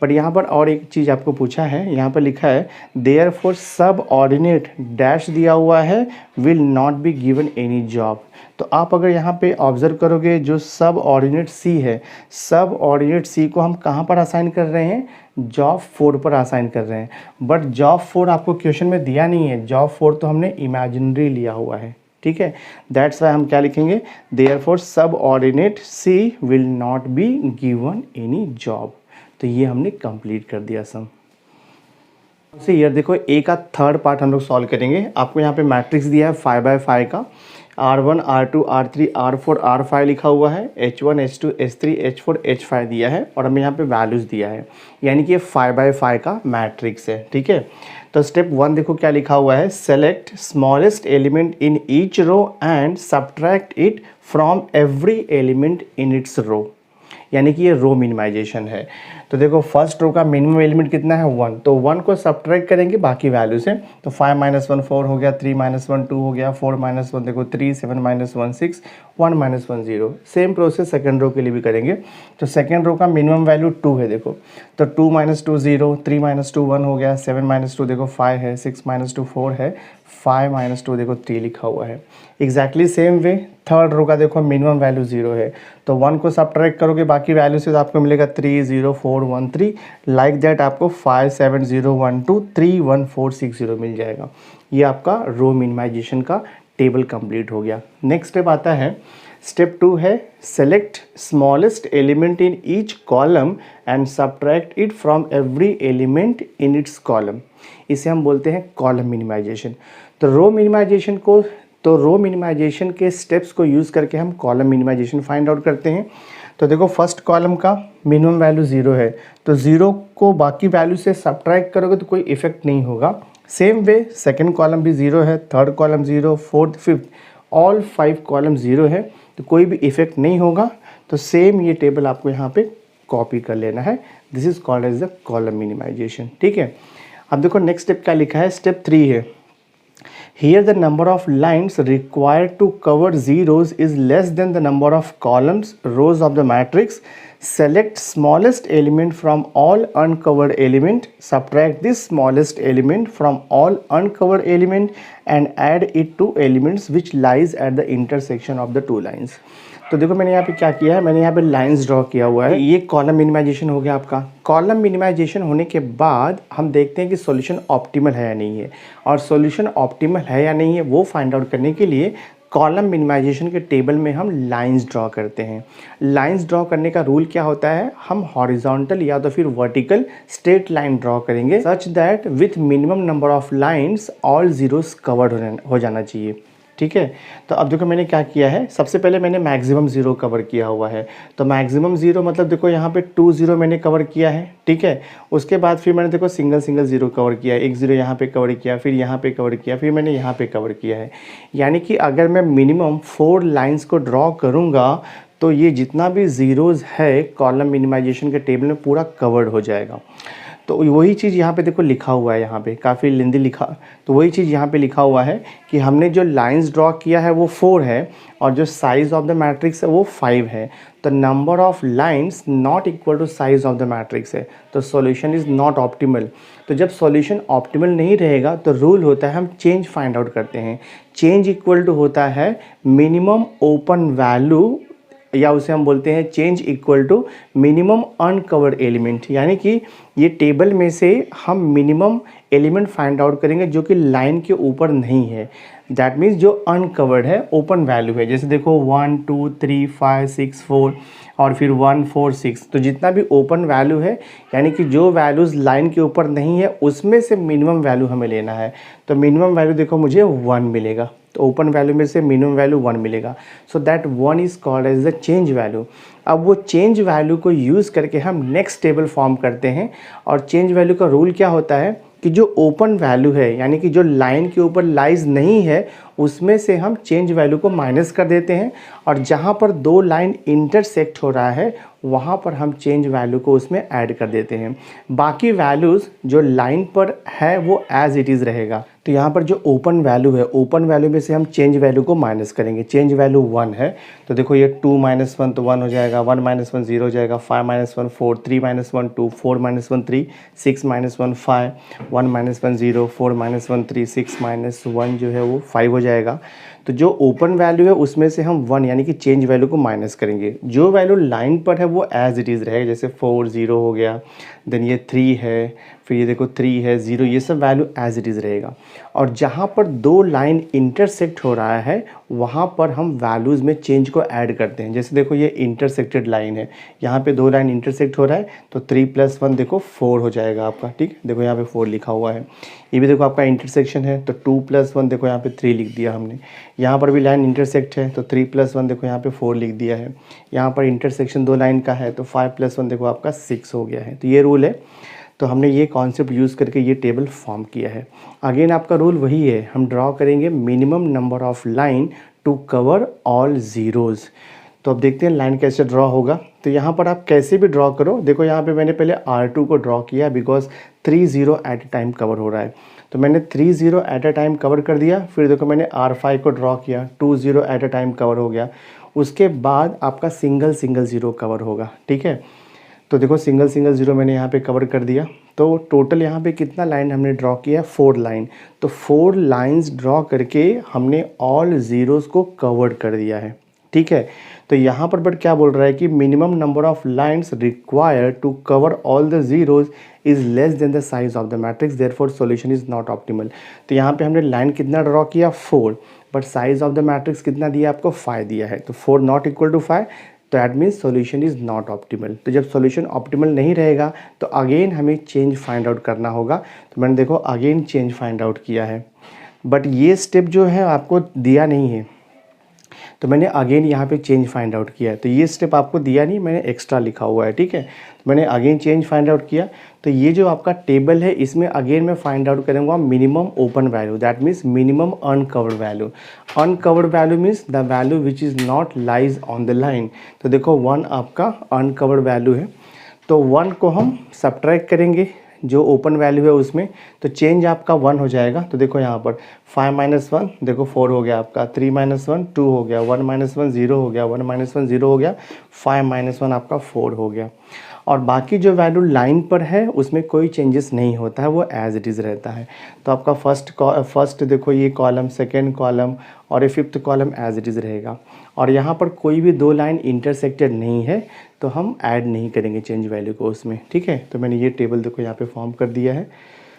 बट यहाँ पर और एक चीज़ आपको पूछा है, यहाँ पर लिखा है देयरफॉर सब ऑर्डिनेट डैश दिया हुआ है will not be given any job. तो आप अगर यहाँ पे ऑब्जर्व करोगे जो सब ऑर्डिनेट सी है, सब ऑर्डिनेट सी को हम कहाँ पर असाइन कर रहे हैं, जॉब 4 पर असाइन कर रहे हैं। बट जॉब 4 आपको क्वेश्चन में दिया नहीं है, जॉब 4 तो हमने इमेजिनरी लिया हुआ है, ठीक है। दैट्स वाई हम क्या लिखेंगे, therefore subordinate C will not be given any job. तो ये हमने कंप्लीट कर दिया सम। से यार देखो ए का थर्ड पार्ट हम लोग सॉल्व करेंगे। आपको यहाँ पे मैट्रिक्स दिया है 5 by 5 का, R1 R2 R3 R4 R5 लिखा हुआ है, H1 H2 H3 H4 H5 दिया है और हमें यहाँ पे वैल्यूज़ दिया है, यानी कि ये 5x5 का मैट्रिक्स है। ठीक है, तो स्टेप 1 देखो क्या लिखा हुआ है, select smallest element in each row and subtract it from every element in its row, यानी कि ये रो मिनिमाइजेशन है। तो देखो फर्स्ट रो का मिनिमम एलिमेंट कितना है 1, तो 1 को सब्ट्रैक्ट करेंगे बाकी वैल्यू से, तो 5 - 1 4 हो गया, 3 - 1 2 हो गया, 4 - 1 देखो 3, 7 - 1 6, 1 - 1 0। सेम प्रोसेस सेकंड रो के लिए भी करेंगे। तो सेकंड रो का मिनिमम वैल्यू 2 है देखो, तो 2 - 2 0, 3 - 2 1 हो गया, 7 - 2 देखो 5 है, 6 - 2 4 है, 5 - 2 देखो 3 लिखा हुआ है। Exactly same way third row का देखो मिनिमम वैल्यू 0 है, तो 1 को सब्ट्रैक्ट करोगे बाकी वैल्यू से तो आपको मिलेगा 3 0 4 1 3, लाइक दैट आपको 5 7 0 1 2 3 1 4 6 0 मिल जाएगा। ये आपका रो मिनिमाइजेशन का टेबल कंप्लीट हो गया। नेक्स्ट स्टेप आता है, स्टेप 2 है select smallest element in each column and subtract it from every element in it's column. इसे हम बोलते हैं कॉलम मिनिमाइजेशन। तो रो मिनिमाइजेशन के स्टेप्स को यूज़ करके हम कॉलम मिनिमाइजेशन फाइंड आउट करते हैं। तो देखो फर्स्ट कॉलम का मिनिमम वैल्यू 0 है, तो 0 को बाकी वैल्यू से सब्ट्रैक्ट करोगे तो कोई इफेक्ट नहीं होगा। सेम वे सेकंड कॉलम भी 0 है, third column 0, fourth fifth all 5 column 0 है, तो कोई भी इफेक्ट नहीं होगा। तो सेम ये टेबल आपको यहाँ पे कॉपी कर लेना है। This is called as the column minimization. ठीक है, अब देखो नेक्स्ट स्टेप क्या लिखा है, स्टेप 3 है, here the number of lines required to cover zeros is less than the number of columns rows of the matrix. Select smallest element from all uncovered element, subtract this smallest element from all uncovered element and add it to elements which lies at the intersection of the two lines. तो देखो मैंने यहाँ पे क्या किया है, मैंने यहाँ पे लाइंस ड्रॉ किया हुआ है। ये कॉलम मिनिमाइजेशन हो गया आपका। कॉलम मिनिमाइजेशन होने के बाद हम देखते हैं कि सॉल्यूशन ऑप्टिमल है या नहीं है, और सॉल्यूशन ऑप्टिमल है या नहीं है वो फाइंड आउट करने के लिए कॉलम मिनिमाइजेशन के टेबल में हम लाइंस ड्रॉ करते हैं। लाइंस ड्रॉ करने का रूल क्या होता है, हम हॉरिजॉन्टल या तो फिर वर्टिकल स्ट्रेट लाइन ड्रॉ करेंगे such that with minimum number of lines all zeros covered हो जाना चाहिए। ठीक है, तो अब देखो मैंने क्या किया है, सबसे पहले मैंने मैक्सिमम 0 कवर किया हुआ है। तो मैक्सिमम 0 मतलब देखो यहाँ पे 2 0 मैंने कवर किया है। ठीक है, उसके बाद फिर मैंने देखो सिंगल 0 कवर किया है, 1 0 यहाँ पे कवर किया, फिर यहाँ पे कवर किया, फिर मैंने यहाँ पे कवर किया है। यानी कि अगर मैं मिनिमम 4 लाइन्स को ड्रॉ करूँगा तो ये जितना भी ज़ीरोज़ है कॉलम मिनिमाइजेशन के टेबल में पूरा कवर्ड हो जाएगा। तो वही चीज़ यहाँ पे देखो लिखा हुआ है, यहाँ पे काफ़ी लेंदी लिखा, तो वही चीज़ यहाँ पे लिखा हुआ है कि हमने जो लाइंस ड्रॉ किया है वो 4 है और जो साइज़ ऑफ द मैट्रिक्स है वो 5 है। तो number of lines not equal to size of the matrix है, तो सॉल्यूशन इज़ नॉट ऑप्टिमल। तो जब सॉल्यूशन ऑप्टिमल नहीं रहेगा तो रूल होता है हम चेंज फाइंड आउट करते हैं। चेंज इक्वल टू होता है मिनिमम ओपन वैल्यू, या उसे हम बोलते हैं change equal to minimum uncovered element. यानी कि ये टेबल में से हम मिनिमम एलिमेंट फाइंड आउट करेंगे जो कि लाइन के ऊपर नहीं है, दैट मीन्स जो अनकवर्ड है, ओपन वैल्यू है। जैसे देखो 1 2 3 5 6 4 और फिर 1 4 6, तो जितना भी ओपन वैल्यू है यानी कि जो वैल्यूज़ लाइन के ऊपर नहीं है उसमें से मिनिमम वैल्यू हमें लेना है। तो मिनिमम वैल्यू देखो मुझे 1 मिलेगा, तो ओपन वैल्यू में से मिनिमम वैल्यू 1 मिलेगा। So that 1 is called as the change value. अब वो चेंज वैल्यू को यूज़ करके हम नेक्स्ट टेबल फॉर्म करते हैं, और चेंज वैल्यू का रूल क्या होता है कि जो ओपन वैल्यू है यानी कि जो लाइन के ऊपर लाइज नहीं है उसमें से हम चेंज वैल्यू को माइनस कर देते हैं, और जहाँ पर दो लाइन इंटरसेक्ट हो रहा है वहाँ पर हम चेंज वैल्यू को उसमें ऐड कर देते हैं। बाकी वैल्यूज़ जो लाइन पर है वो एज इट इज़ रहेगा। तो यहाँ पर जो ओपन वैल्यू है, ओपन वैल्यू में से हम चेंज वैल्यू को माइनस करेंगे। चेंज वैल्यू 1 है, तो देखो ये 2 - 1 तो 1 हो जाएगा, 1 - 1 0 हो जाएगा, 5 - 1 4, 3 - 1 2, 4 - 1 3, 6 - 1 5, 1 - 1 0, 4 - 1 3, 6 - 1 जो है वो 5 हो जाएगा। तो जो ओपन वैल्यू है उसमें से हम 1 यानी कि चेंज वैल्यू को माइनस करेंगे। जो वैल्यू लाइन पर है वो एज इट इज़ रहेगा, जैसे 4 0 हो गया, देन ये 3 है, फिर ये देखो 3 है, 0, ये सब वैल्यू एज इट इज़ रहेगा। और जहाँ पर दो लाइन इंटरसेक्ट हो रहा है वहाँ पर हम वैल्यूज़ में चेंज को ऐड करते हैं। जैसे देखो ये इंटरसेक्टेड लाइन है, यहाँ पे दो लाइन इंटरसेक्ट हो रहा है तो 3 + 1 देखो 4 हो जाएगा आपका, ठीक। देखो यहाँ पे 4 लिखा हुआ है। ये भी देखो आपका इंटरसेक्शन है तो 2 + 1 देखो यहाँ पे 3 लिख दिया हमने। यहाँ पर भी लाइन इंटरसेक्ट है तो 3 + 1 देखो यहाँ पे 4 लिख दिया है। यहाँ पर इंटरसेक्शन दो लाइन का है तो 5 + 1 देखो आपका 6 हो गया है। तो ये रूल है, तो हमने ये कॉन्सेप्ट यूज़ करके ये टेबल फॉर्म किया है। अगेन आपका रूल वही है, हम ड्रॉ करेंगे minimum number of line to cover all zeros. तो अब देखते हैं लाइन कैसे ड्रॉ होगा। तो यहाँ पर आप कैसे भी ड्रॉ करो, देखो यहाँ पे मैंने पहले R2 को ड्रॉ किया because 3 0 at a time cover हो रहा है, तो मैंने 3 0 एट ए टाइम कवर कर दिया। फिर देखो मैंने R5 को ड्रॉ किया, 2 0 एट ए टाइम कवर हो गया। उसके बाद आपका सिंगल ज़ीरो कवर होगा, ठीक है। तो देखो सिंगल ज़ीरो मैंने यहाँ पे कवर कर दिया। तो टोटल यहाँ पे कितना लाइन हमने ड्रॉ किया, 4 लाइन। तो 4 लाइंस ड्रॉ करके हमने ऑल ज़ीरोज़ को कवर कर दिया है, ठीक है। तो यहाँ पर बट क्या बोल रहा है कि minimum number of lines required to cover all the zeros is less than the size of the matrix, therefore solution is not optimal. तो यहाँ पे हमने लाइन कितना ड्रॉ किया, 4, but size of the matrix कितना दिया आपको, 5 दिया है। तो 4 नॉट इक्वल टू 5, तो that means solution is not optimal. तो जब सॉल्यूशन ऑप्टिमल नहीं रहेगा तो अगेन हमें चेंज फाइंड आउट करना होगा। तो मैंने देखो अगेन चेंज फाइंड आउट किया है, बट ये स्टेप जो है आपको दिया नहीं है, तो मैंने अगेन यहाँ पे चेंज फाइंड आउट किया है। तो ये स्टेप आपको दिया नहीं, मैंने एक्स्ट्रा लिखा हुआ है, ठीक है। तो मैंने अगेन चेंज फाइंड आउट किया। तो ये जो आपका टेबल है इसमें अगेन मैं फाइंड आउट करूँगा minimum open value, that means minimum uncovered value. Uncovered value means the value which is not lies on the line. तो देखो 1 आपका अनकवर्ड वैल्यू है, तो 1 को हम सब्ट्रैक्ट करेंगे जो ओपन वैल्यू है उसमें, तो चेंज आपका 1 हो जाएगा। तो देखो यहाँ पर 5 - 1 देखो 4 हो गया आपका, 3 - 1 2 हो गया, 1 - 1 0 हो गया, 1 - 1 0 हो गया, 5 - 1 आपका 4 हो गया। और बाकी जो वैल्यू लाइन पर है उसमें कोई चेंजेस नहीं होता है, वो एज इट इज़ रहता है। तो आपका फर्स्ट देखो ये कॉलम, सेकेंड कॉलम और ये 5th column as it is रहेगा। और यहाँ पर कोई भी दो लाइन इंटरसेक्टेड नहीं है तो हम ऐड नहीं करेंगे चेंज वैल्यू को उसमें, ठीक है। तो मैंने ये टेबल देखो यहाँ पे फॉर्म कर दिया है।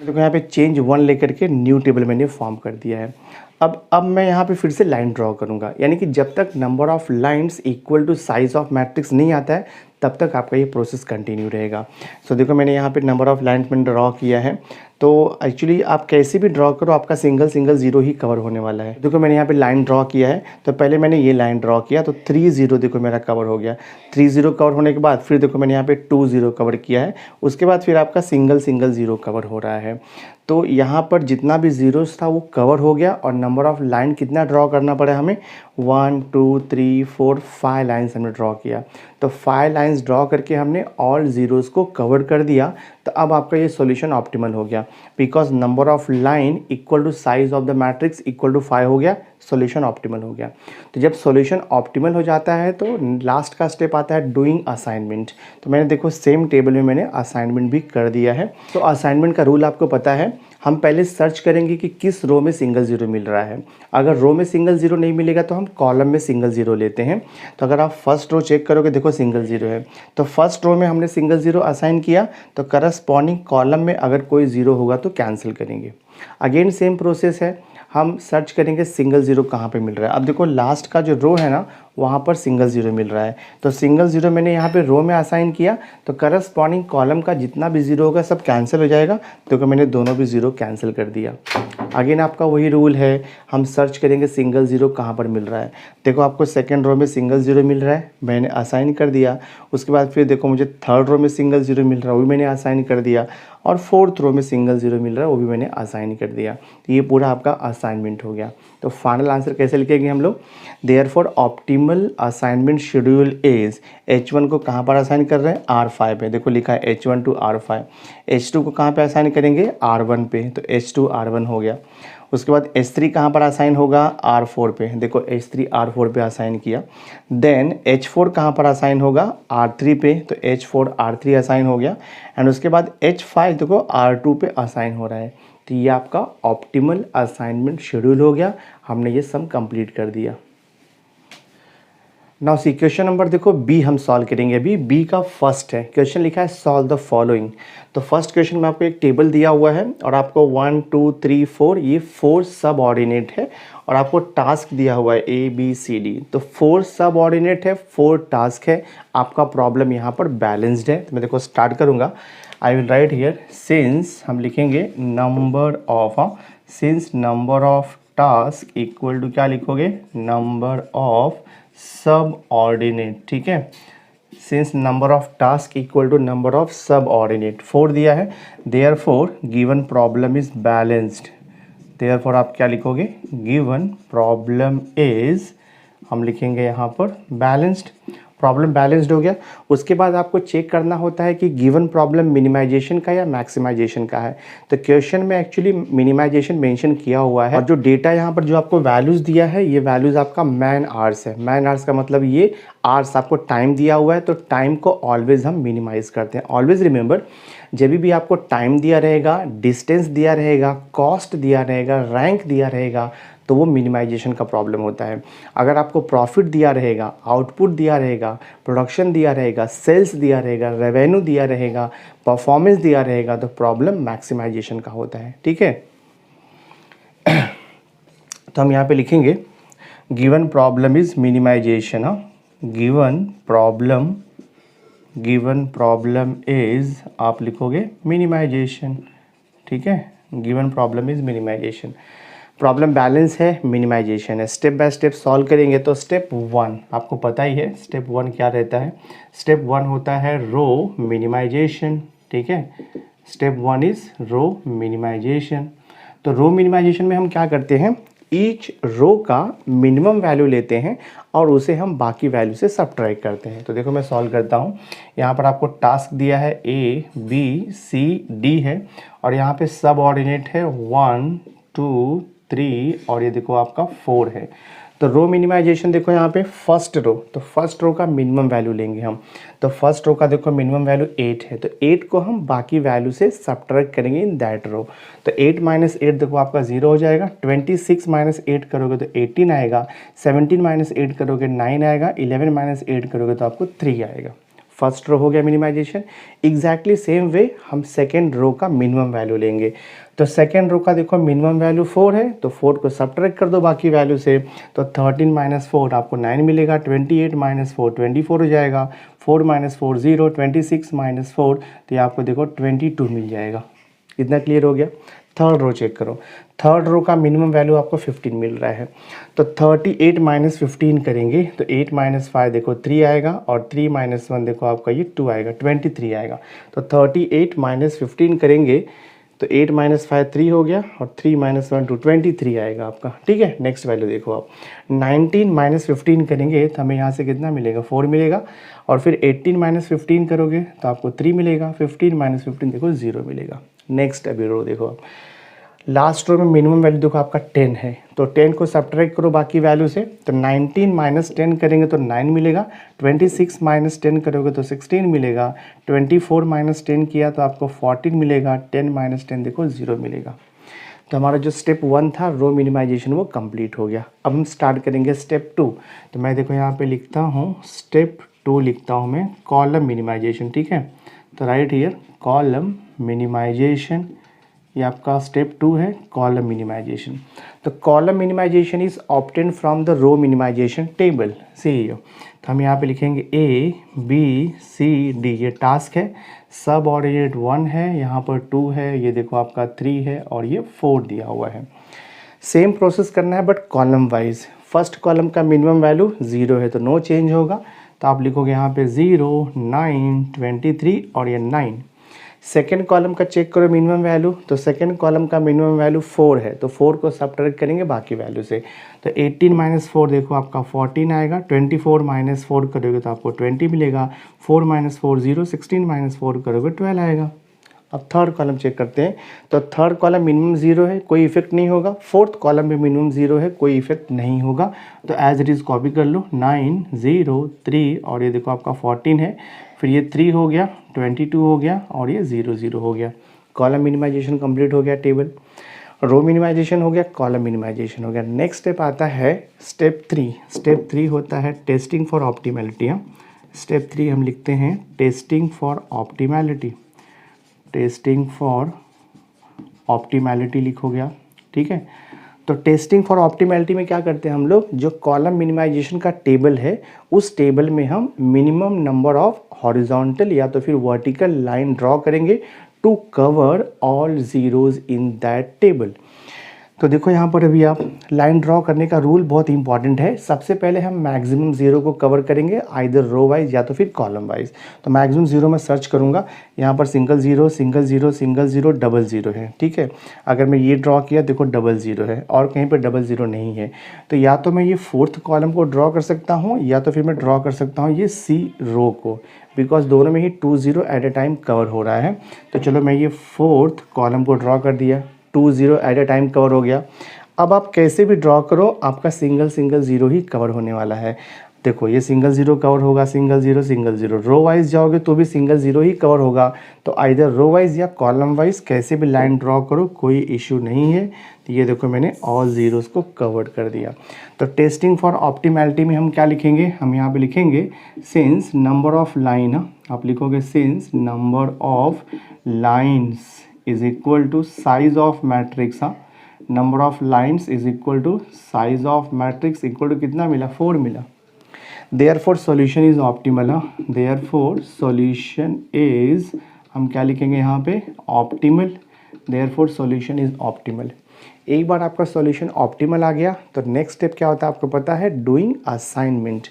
देखो यहाँ पे चेंज 1 लेकर के न्यू टेबल मैंने फॉर्म कर दिया है। अब मैं यहाँ पे फिर से लाइन ड्रॉ करूँगा, यानी कि जब तक number of lines equal to size of matrix नहीं आता है तब तक आपका ये प्रोसेस कंटिन्यू रहेगा। सो देखो मैंने यहाँ पे नंबर ऑफ़ लाइन्स मैंने ड्रॉ किया है। तो एक्चुअली आप कैसे भी ड्रॉ करो आपका सिंगल ज़ीरो ही कवर होने वाला है। देखो मैंने यहाँ पे लाइन ड्रॉ किया है, तो पहले मैंने ये लाइन ड्रॉ किया तो 3 0 देखो मेरा कवर हो गया। 3 0 कवर होने के बाद फिर देखो मैंने यहाँ पे 2 0 कवर किया है, उसके बाद फिर आपका सिंगल ज़ीरो कवर हो रहा है। तो यहाँ पर जितना भी ज़ीरोस था वो कवर हो गया। और नंबर ऑफ़ लाइन कितना ड्रॉ करना पड़ा हमें, 1 2 3 4 5 लाइन्स हमने ड्रॉ किया। तो 5 लाइन्स ड्रॉ करके हमने ऑल ज़ीरोज़ को कवर कर दिया। तो अब आपका ये सॉल्यूशन ऑप्टिमल हो गया, because number of line equal to size of the matrix equal to 5 हो गया, सॉल्यूशन ऑप्टिमल हो गया। तो जब सॉल्यूशन ऑप्टिमल हो जाता है तो लास्ट का स्टेप आता है डूइंग असाइनमेंट। तो मैंने देखो सेम टेबल में मैंने असाइनमेंट भी कर दिया है। तो असाइनमेंट का रूल आपको पता है, हम पहले सर्च करेंगे कि किस रो में सिंगल ज़ीरो मिल रहा है। अगर रो में सिंगल ज़ीरो नहीं मिलेगा तो हम कॉलम में सिंगल ज़ीरो लेते हैं। तो अगर आप फर्स्ट रो चेक करोगे देखो सिंगल ज़ीरो है, तो फर्स्ट रो में हमने सिंगल ज़ीरो असाइन किया, तो करस्पॉन्डिंग कॉलम में अगर कोई ज़ीरो होगा तो कैंसिल करेंगे। अगेन सेम प्रोसेस है, हम सर्च करेंगे सिंगल ज़ीरो कहाँ पे मिल रहा है। अब देखो लास्ट का जो रो है ना वहाँ पर सिंगल ज़ीरो मिल रहा है, तो सिंगल ज़ीरो मैंने यहाँ पे रो में असाइन किया, तो करस्पॉन्डिंग कॉलम का जितना भी ज़ीरो होगा सब कैंसिल हो जाएगा। तो मैंने दोनों भी ज़ीरो कैंसिल कर दिया। अगेन आपका वही रूल है, हम सर्च करेंगे सिंगल ज़ीरो कहाँ पर मिल रहा है। देखो आपको सेकेंड रो में सिंगल ज़ीरो मिल रहा है, मैंने असाइन कर दिया। उसके बाद फिर देखो मुझे थर्ड रो में सिंगल ज़ीरो मिल रहा है, वो भी मैंने असाइन कर दिया। और फोर्थ रो में सिंगल ज़ीरो मिल रहा है, वो भी मैंने असाइन कर दिया। तो ये पूरा आपका असाइनमेंट हो गया। तो फाइनल आंसर कैसे लिखेंगे हम लोग, therefore optimal assignment schedule is, H1 को कहाँ पर असाइन कर रहे हैं, R5 पे। देखो लिखा है H1 to R5। H2 को कहाँ पे असाइन करेंगे, R1 पे, तो H2 R1 हो गया। उसके बाद H3 कहाँ पर असाइन होगा, R4 पे। देखो H3 R4 पे असाइन किया। देन H4 कहाँ पर असाइन होगा, R3 पे, तो H4 R3 असाइन हो गया। एंड उसके बाद H5 देखो R2 पे असाइन हो रहा है। तो ये आपका ऑप्टिमल असाइनमेंट शेड्यूल हो गया। हमने ये सम कंप्लीट कर दिया। नाउ सी क्वेश्चन नंबर देखो बी हम सॉल्व करेंगे अभी। बी का फर्स्ट है, क्वेश्चन लिखा है सॉल्व द फॉलोइंग। तो फर्स्ट क्वेश्चन में आपको एक टेबल दिया हुआ है और आपको 1 2 3 4 ये 4 सब ऑर्डिनेट है और आपको टास्क दिया हुआ है ए बी सी डी। तो 4 सब ऑर्डिनेट है, 4 टास्क है। आपका प्रॉब्लम यहाँ पर बैलेंस्ड है। तो मैं देखो स्टार्ट करूँगा। I will write here since, हम लिखेंगे number of, since number of task equal to क्या लिखोगे, नंबर ऑफ सब ऑर्डिनेट। ठीक है, since number of task equal to number of subordinate 4 दिया है, therefore given problem is balanced. Therefore आप क्या लिखोगे, गिवन प्रॉब्लम इज, हम लिखेंगे यहाँ पर बैलेंस्ड। प्रॉब्लम बैलेंस्ड हो गया। उसके बाद आपको चेक करना होता है कि गिवन प्रॉब्लम मिनिमाइजेशन का या मैक्सिमाइजेशन का है। तो क्वेश्चन में एक्चुअली मिनिमाइजेशन मेंशन किया हुआ है और जो डेटा यहाँ पर जो आपको वैल्यूज़ दिया है ये वैल्यूज़ आपका मैन आवर्स है। मैन आवर्स का मतलब ये आवर्स आपको टाइम दिया हुआ है, तो टाइम को ऑलवेज हम मिनिमाइज करते हैं। ऑलवेज रिमेंबर, जब भी आपको टाइम दिया रहेगा, डिस्टेंस दिया रहेगा, कॉस्ट दिया रहेगा, रैंक दिया रहेगा, तो वो मिनिमाइजेशन का प्रॉब्लम होता है। अगर आपको प्रॉफिट दिया रहेगा, आउटपुट दिया रहेगा, प्रोडक्शन दिया रहेगा, सेल्स दिया रहेगा, रेवेन्यू दिया रहेगा, परफॉर्मेंस दिया रहेगा, तो प्रॉब्लम मैक्सिमाइजेशन का होता है। ठीक है, तो हम यहाँ पे लिखेंगे given problem is minimization. Given problem is, आप लिखोगे मिनिमाइजेशन। ठीक है, given problem is minimization. Problem balance है, मिनिमाइजेशन है। स्टेप बाय स्टेप सॉल्व करेंगे। तो स्टेप 1 आपको पता ही है, स्टेप 1 क्या रहता है। स्टेप 1 होता है रो मिनिमाइजेशन। ठीक है, स्टेप 1 इज रो मिनिमाइजेशन। तो रो मिनिमाइजेशन में हम क्या करते हैं, ईच रो का मिनिमम वैल्यू लेते हैं और उसे हम बाकी वैल्यू से सबट्रैक्ट करते हैं। तो देखो मैं सॉल्व करता हूँ। यहाँ पर आपको टास्क दिया है ए बी सी डी है और यहाँ पे सब ऑर्डिनेट है 1 2 3 और ये देखो आपका 4 है। तो रो मिनिमाइजेशन देखो यहाँ पे फर्स्ट रो, तो फर्स्ट रो का मिनिमम वैल्यू लेंगे हम। तो फर्स्ट रो का देखो मिनिमम वैल्यू 8 है, तो 8 को हम बाकी वैल्यू से सबट्रैक्ट करेंगे इन दैट रो। तो 8 माइनस 8 देखो आपका 0 हो जाएगा। 26 माइनस 8 करोगे तो 18 आएगा। 17 माइनस 8 करोगे 9 आएगा। 11 माइनस 8 करोगे तो आपको 3 आएगा। फर्स्ट रो हो गया मिनिमाइजेशन। एग्जैक्टली सेम वे हम सेकेंड रो का मिनिमम वैल्यू लेंगे। तो सेकेंड रो का देखो मिनिमम वैल्यू 4 है, तो 4 को सबट्रैक्ट कर दो बाकी वैल्यू से। तो 13 माइनस 4 आपको 9 मिलेगा। 28 माइनस 4 24 हो जाएगा। 4 माइनस 4 0। 26 माइनस 4 तो ये आपको देखो 22 मिल जाएगा। इतना क्लियर हो गया। थर्ड रो चेक करो। थर्ड रो का मिनिमम वैल्यू आपको 15 मिल रहा है। तो 38 माइनस 15 करेंगे तो 8 माइनस 5 देखो 3 आएगा और 3 माइनस 1 देखो आपका ये 2 आएगा, 23 आएगा। तो 38 माइनस 15 करेंगे तो 8 माइनस 5 3 हो गया और 3 माइनस 1 2 23 आएगा आपका। ठीक है, नेक्स्ट वैल्यू देखो आप। 19 माइनस 15 करेंगे तो हमें यहाँ से कितना मिलेगा, 4 मिलेगा। और फिर 18 माइनस 15 करोगे तो आपको 3 मिलेगा। 15 माइनस 15 देखो 0 मिलेगा। नेक्स्ट अभी रो देखो आप। लास्ट रो में मिनिमम वैल्यू देखो आपका 10 है, तो 10 को सब्ट्रैक्ट करो बाकी वैल्यू से। तो 19 माइनस 10 करेंगे तो 9 मिलेगा। 26 माइनस 10 करोगे तो 16 मिलेगा। 24 माइनस 10 किया तो आपको 14 मिलेगा। 10 माइनस 10 देखो 0 मिलेगा। तो हमारा जो स्टेप 1 था रो मिनिमाइजेशन वो कंप्लीट हो गया। अब हम स्टार्ट करेंगे स्टेप 2। तो मैं देखो यहाँ पे लिखता हूँ स्टेप 2 लिखता हूँ मैं, कॉलम मिनिमाइजेशन। ठीक है, तो राइट हियर कॉलम मिनिमाइजेशन, ये आपका स्टेप 2 है, कॉलम मिनिमाइजेशन। तो column minimisation is obtain from the row minimisation table. See तो हम यहाँ पे लिखेंगे ए बी सी डी, ये टास्क है। सब ऑर्डिनेट 1 है, यहाँ पर 2 है, ये देखो आपका 3 है और ये 4 दिया हुआ है। सेम प्रोसेस करना है but column wise. First column का मिनिमम वैल्यू 0 है तो नो चेंज होगा, तो आप लिखोगे यहाँ पे 0 9 23 और ये 9। सेकेंड कॉलम का चेक करो मिनिमम वैल्यू, तो सेकेंड कॉलम का मिनिमम वैल्यू 4 है, तो 4 को सबट्रैक्ट करेंगे बाकी वैल्यू से। तो 18 माइनस 4 देखो आपका 14 आएगा। 24 माइनस 4 करोगे तो आपको 20 मिलेगा। 4 माइनस 4 0। 16 माइनस 4 करोगे 12 आएगा। अब थर्ड कॉलम चेक करते हैं। तो थर्ड कॉलम मिनिमम 0 है, कोई इफेक्ट नहीं होगा। फोर्थ कॉलम में मिनिमम 0 है, कोई इफेक्ट नहीं होगा। तो एज इट इज़ कॉपी कर लो। 9 0 3 और ये देखो आपका 14 है, फिर ये 3 हो गया, 22 हो गया और ये 0 0 हो गया। कॉलम मिनिमाइजेशन कंप्लीट हो गया टेबल। रो मिनिमाइजेशन हो गया, कॉलम मिनिमाइजेशन हो गया। नेक्स्ट स्टेप आता है स्टेप 3। स्टेप 3 होता है टेस्टिंग फॉर ऑप्टिमैलिटी। स्टेप 3 हम लिखते हैं testing for optimality. Testing for optimality लिखो गया, ठीक है। तो टेस्टिंग फॉर ऑप्टिमैलिटी में क्या करते हैं हम लोग, जो कॉलम मिनिमाइजेशन का टेबल है उस टेबल में हम मिनिमम नंबर ऑफ हॉरिजॉन्टल या तो फिर वर्टिकल लाइन ड्रॉ करेंगे to cover all zeros in that table. तो देखो यहाँ पर अभी आप लाइन ड्रॉ करने का रूल बहुत इंपॉर्टेंट है। सबसे पहले हम मैक्सिमम जीरो को कवर करेंगे आइदर रो वाइज या तो फिर कॉलम वाइज। तो मैक्सिमम जीरो में सर्च करूँगा, यहाँ पर single zero single zero single zero double zero है, ठीक है। अगर मैं ये ड्रॉ किया देखो डबल जीरो है और कहीं पर डबल जीरो नहीं है, तो या तो मैं ये फोर्थ कॉलम को ड्रॉ कर सकता हूँ या तो फिर मैं ड्रॉ कर सकता हूँ ये सी रो को, बिकॉज दोनों में ही 2 0 एट ए टाइम कवर हो रहा है। तो चलो मैं ये फोर्थ कॉलम को ड्रॉ कर दिया, 2 0 एट ए टाइम कवर हो गया। अब आप कैसे भी ड्रॉ करो आपका सिंगल सिंगल जीरो ही कवर होने वाला है। देखो ये सिंगल जीरो कवर होगा, सिंगल जीरो, रो वाइज जाओगे तो भी सिंगल जीरो ही कवर होगा। तो आइदर रो वाइज या कॉलम वाइज कैसे भी लाइन ड्रॉ करो, कोई इशू नहीं है। तो ये देखो मैंने ऑल जीरोस को कवर कर दिया। तो टेस्टिंग फॉर ऑप्टिमैलिटी में हम क्या लिखेंगे, हम यहाँ पे लिखेंगे सिंस नंबर ऑफ लाइन, आप लिखोगे since number of lines is equal to size of matrix. Number of lines is equal to size of matrix equal to कितना मिला, 4 मिला। Therefore solution is optimal. Therefore solution is, हम क्या लिखेंगे यहाँ पे, optimal. Therefore solution is optimal. एक बार आपका सॉल्यूशन ऑप्टिमल आ गया तो नेक्स्ट स्टेप क्या होता है आपको पता है, डूइंग असाइनमेंट।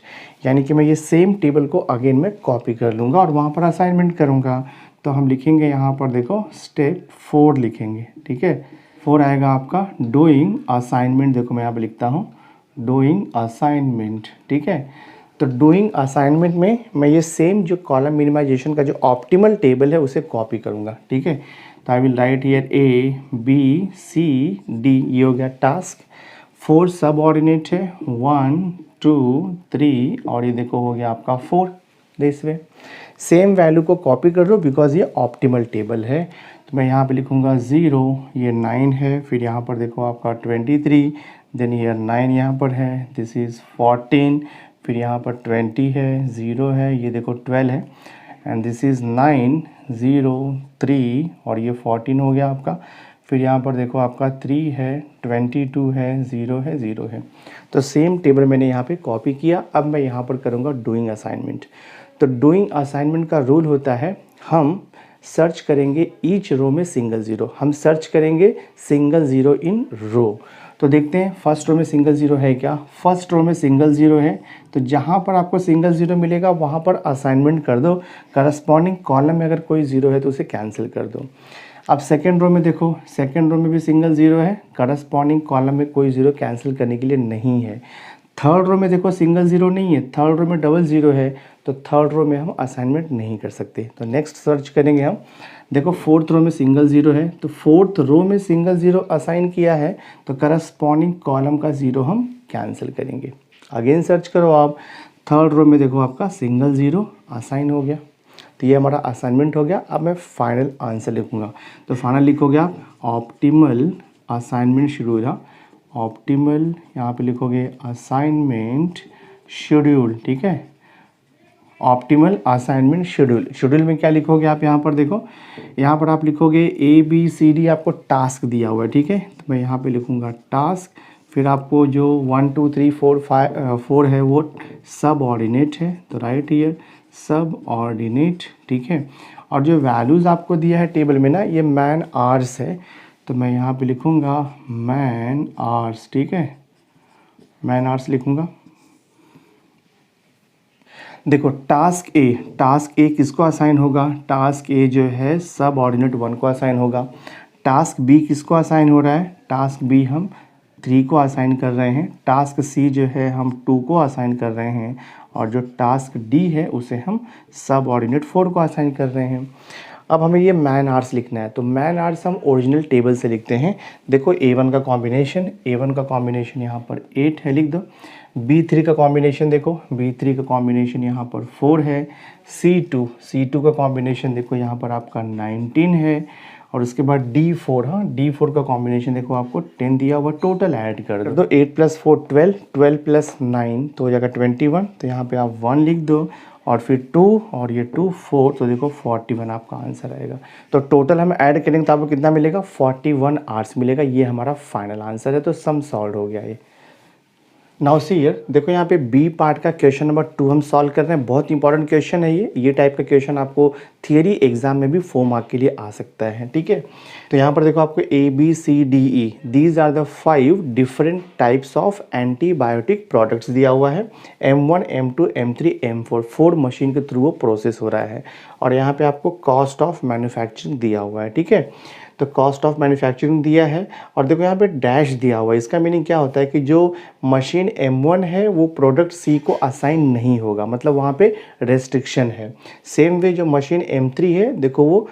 यानी कि मैं ये सेम टेबल को अगेन मैं कॉपी कर लूँगा और वहाँ पर असाइनमेंट करूँगा। तो हम लिखेंगे यहाँ पर देखो स्टेप 4 लिखेंगे, ठीक है। 4 आएगा आपका डूइंग असाइनमेंट। देखो मैं यहाँ पे लिखता हूँ डूइंग असाइनमेंट, ठीक है। तो डूइंग असाइनमेंट में मैं ये सेम जो कॉलम मिनिमाइजेशन का जो ऑप्टिमल टेबल है उसे कॉपी करूँगा, ठीक है। तो I will write here A B C D, ये हो गया टास्क। 4 सब ऑर्डिनेट है, 1 2 3 और ये देखो हो गया आपका 4। दिस वे सेम वैल्यू को कॉपी कर लो बिकॉज ये ऑप्टिमल टेबल है। तो मैं यहाँ पे लिखूँगा 0, ये 9 है, फिर यहाँ पर देखो आपका 23, देन ये 9 यहाँ पर है, दिस इज़ 14, फिर यहाँ पर 20 है, 0 है, ये देखो 12 है, एंड दिस इज़ 9 0 3 और ये 14 हो गया आपका। फिर यहाँ पर देखो आपका 3 है, 22 है, 0 है, 0 है। तो सेम टेबल मैंने यहाँ पे कॉपी किया। अब मैं यहाँ पर करूँगा डूइंग असाइनमेंट। तो डूइंग असाइनमेंट का रूल होता है हम सर्च करेंगे ईच रो में सिंगल ज़ीरो, हम सर्च करेंगे सिंगल ज़ीरो इन रो। तो देखते हैं फर्स्ट रो में सिंगल ज़ीरो है क्या, फर्स्ट रो में सिंगल ज़ीरो है। तो जहाँ पर आपको सिंगल ज़ीरो मिलेगा वहाँ पर असाइनमेंट कर दो, करस्पॉन्डिंग कॉलम में अगर कोई ज़ीरो है तो उसे कैंसिल कर दो। अब सेकेंड रो में देखो, सेकेंड रो में भी सिंगल ज़ीरो है, करस्पॉन्डिंग कॉलम में कोई ज़ीरो कैंसिल करने के लिए नहीं है। थर्ड रो में देखो सिंगल ज़ीरो नहीं है, थर्ड रो में डबल ज़ीरो है, तो थर्ड रो में हम असाइनमेंट नहीं कर सकते। तो नेक्स्ट सर्च करेंगे हम, देखो फोर्थ रो में सिंगल ज़ीरो है, तो फोर्थ रो में सिंगल ज़ीरो असाइन किया है तो करस्पॉन्डिंग कॉलम का ज़ीरो हम कैंसिल करेंगे। अगेन सर्च करो आप, थर्ड रो में देखो आपका सिंगल ज़ीरो असाइन हो गया। तो ये हमारा असाइनमेंट हो गया। अब मैं फाइनल आंसर लिखूँगा। तो फाइनल लिखोगे आप ऑप्टिमल असाइनमेंट शेड्यूल। हाँ, ऑप्टिमल यहाँ पे लिखोगे असाइनमेंट शेड्यूल, ठीक है। ऑप्टिमल असाइनमेंट शेड्यूल, शेड्यूल में क्या लिखोगे आप, यहाँ पर देखो, यहाँ पर आप लिखोगे ABCD, आपको टास्क दिया हुआ है, ठीक है। तो मैं यहाँ पे लिखूँगा टास्क, फिर आपको जो 1 2 3 4 5 4 है वो सब ऑर्डिनेट है, तो राइट हियर सब ऑर्डिनेट, ठीक है। और जो वैल्यूज़ आपको दिया है टेबल में ना, ये मैन आवर्स है, तो मैं यहाँ पे लिखूँगा मैन आवर्स, ठीक है, मैन आवर्स लिखूँगा। देखो टास्क ए किसको असाइन होगा, टास्क ए जो है सब ऑर्डिनेट 1 को असाइन होगा। टास्क बी किसको असाइन हो रहा है, टास्क बी हम 3 को असाइन कर रहे हैं। टास्क सी जो है हम 2 को असाइन कर रहे हैं, और जो टास्क डी है उसे हम सब ऑर्डिनेट 4 को असाइन कर रहे हैं। अब हमें ये मैन आवर्स लिखना है, तो मैन आवर्स हम ओरिजिनल टेबल से लिखते हैं। देखो A1 का कॉम्बिनेशन यहाँ पर 8 है, लिख दो। B3 का कॉम्बिनेशन देखो, B3 का कॉम्बिनेशन यहाँ पर 4 है। C2 का कॉम्बिनेशन देखो यहाँ पर आपका 19 है, और उसके बाद D4, हाँ D4 का कॉम्बिनेशन देखो आपको 10 दिया हुआ, टोटल ऐड कर दो। 8 + 4 12, 12 + 9 तो हो जाएगा 21। तो यहाँ पे आप 1 लिख दो और फिर 2 और ये 2 4, तो देखो 41 आपका आंसर आएगा। तो टोटल हम ऐड करेंगे तो आपको कितना मिलेगा, 41 आवर्स मिलेगा। ये हमारा फाइनल आंसर है। तो सम सॉल्व हो गया ये। नाउ सी हियर, देखो यहाँ पे बी पार्ट का क्वेश्चन नंबर 2 हम सॉल्व कर रहे हैं। बहुत इंपॉर्टेंट क्वेश्चन है ये टाइप का क्वेश्चन आपको थियरी एग्जाम में भी 4 मार्क के लिए आ सकता है, ठीक है। तो यहाँ पर देखो आपको ABCDE these are the 5 different types of antibiotic products दिया हुआ है। M1 M2 M3 M4 4 machine के थ्रू वो प्रोसेस हो रहा है। और यहाँ पे आपको कॉस्ट ऑफ मैन्युफैक्चरिंग दिया हुआ है, ठीक है। तो कॉस्ट ऑफ मैन्युफैक्चरिंग दिया है और देखो यहाँ पे डैश दिया हुआ है। इसका मीनिंग क्या होता है कि जो मशीन M1 है वो प्रोडक्ट C को असाइन नहीं होगा, मतलब वहाँ पे रेस्ट्रिक्शन है। सेम वे जो मशीन M3 है देखो वो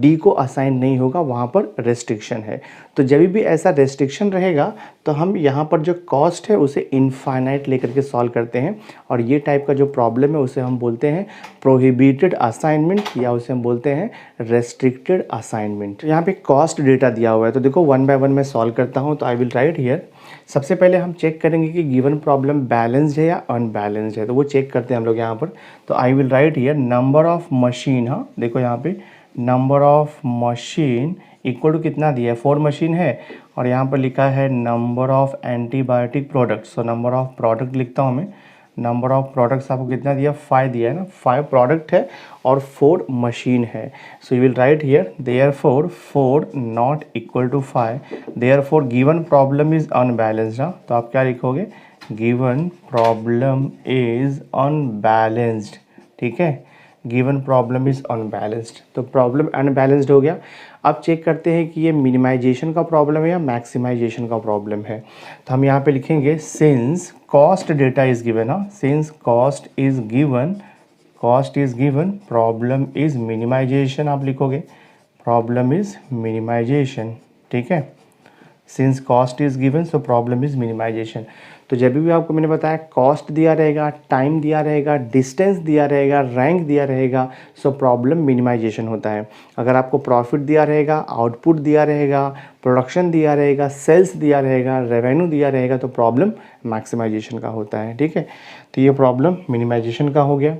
D को असाइन नहीं होगा, वहाँ पर रेस्ट्रिक्शन है। तो जब भी ऐसा रेस्ट्रिक्शन रहेगा तो हम यहाँ पर जो कॉस्ट है उसे इनफाइनाइट लेकर के सॉल्व करते हैं। और ये टाइप का जो प्रॉब्लम है उसे हम बोलते हैं प्रोहिबिटेड असाइनमेंट या उसे हम बोलते हैं रेस्ट्रिक्टेड असाइनमेंट। यहाँ पे कॉस्ट डेटा दिया हुआ है तो देखो 1 बाय 1 मैं सॉल्व करता हूँ। तो आई विल राइट हियर। सबसे पहले हम चेक करेंगे कि गिवन प्रॉब्लम बैलेंस्ड है या अनबैलेंस्ड है, तो वो चेक करते हैं हम लोग यहाँ पर। तो I will write here number of machine, हाँ देखो यहाँ पे number of machine equal to कितना दिया है, 4 मशीन है। और यहाँ पर लिखा है नंबर ऑफ एंटीबायोटिक प्रोडक्ट्स। तो नंबर ऑफ प्रोडक्ट लिखता हूँ मैं। नंबर ऑफ प्रोडक्ट्स आपको कितना दिया, 5 दिया है ना, 5 प्रोडक्ट है और 4 मशीन है। So you will write here therefore 4 not equal to 5, therefore given problem is unbalanced. हाँ तो आप क्या लिखोगे, गिवन प्रॉब्लम इज अनबैलेंस्ड, ठीक है। गिवन प्रॉब्लम इज अनबैलेंस्ड, तो प्रॉब्लम अनबैलेंस्ड हो गया। अब चेक करते हैं कि ये मिनिमाइजेशन का प्रॉब्लम है या मैक्सिमाइजेशन का प्रॉब्लम है। तो हम यहाँ पे लिखेंगे since cost data is given, हाँ since cost is given problem is minimisation आप लिखोगे, प्रॉब्लम इज मिनिमाइजेशन, ठीक है। Since cost is given so problem is minimisation. तो जब भी आपको मैंने बताया कॉस्ट दिया रहेगा, टाइम दिया रहेगा, डिस्टेंस दिया रहेगा, रैंक दिया रहेगा, सो प्रॉब्लम मिनिमाइजेशन होता है। अगर आपको प्रॉफिट दिया रहेगा, आउटपुट दिया रहेगा, प्रोडक्शन दिया रहेगा, सेल्स दिया रहेगा, रेवेन्यू दिया रहेगा, तो प्रॉब्लम मैक्सिमाइजेशन का होता है, ठीक है। तो ये प्रॉब्लम मिनिमाइजेशन का हो गया।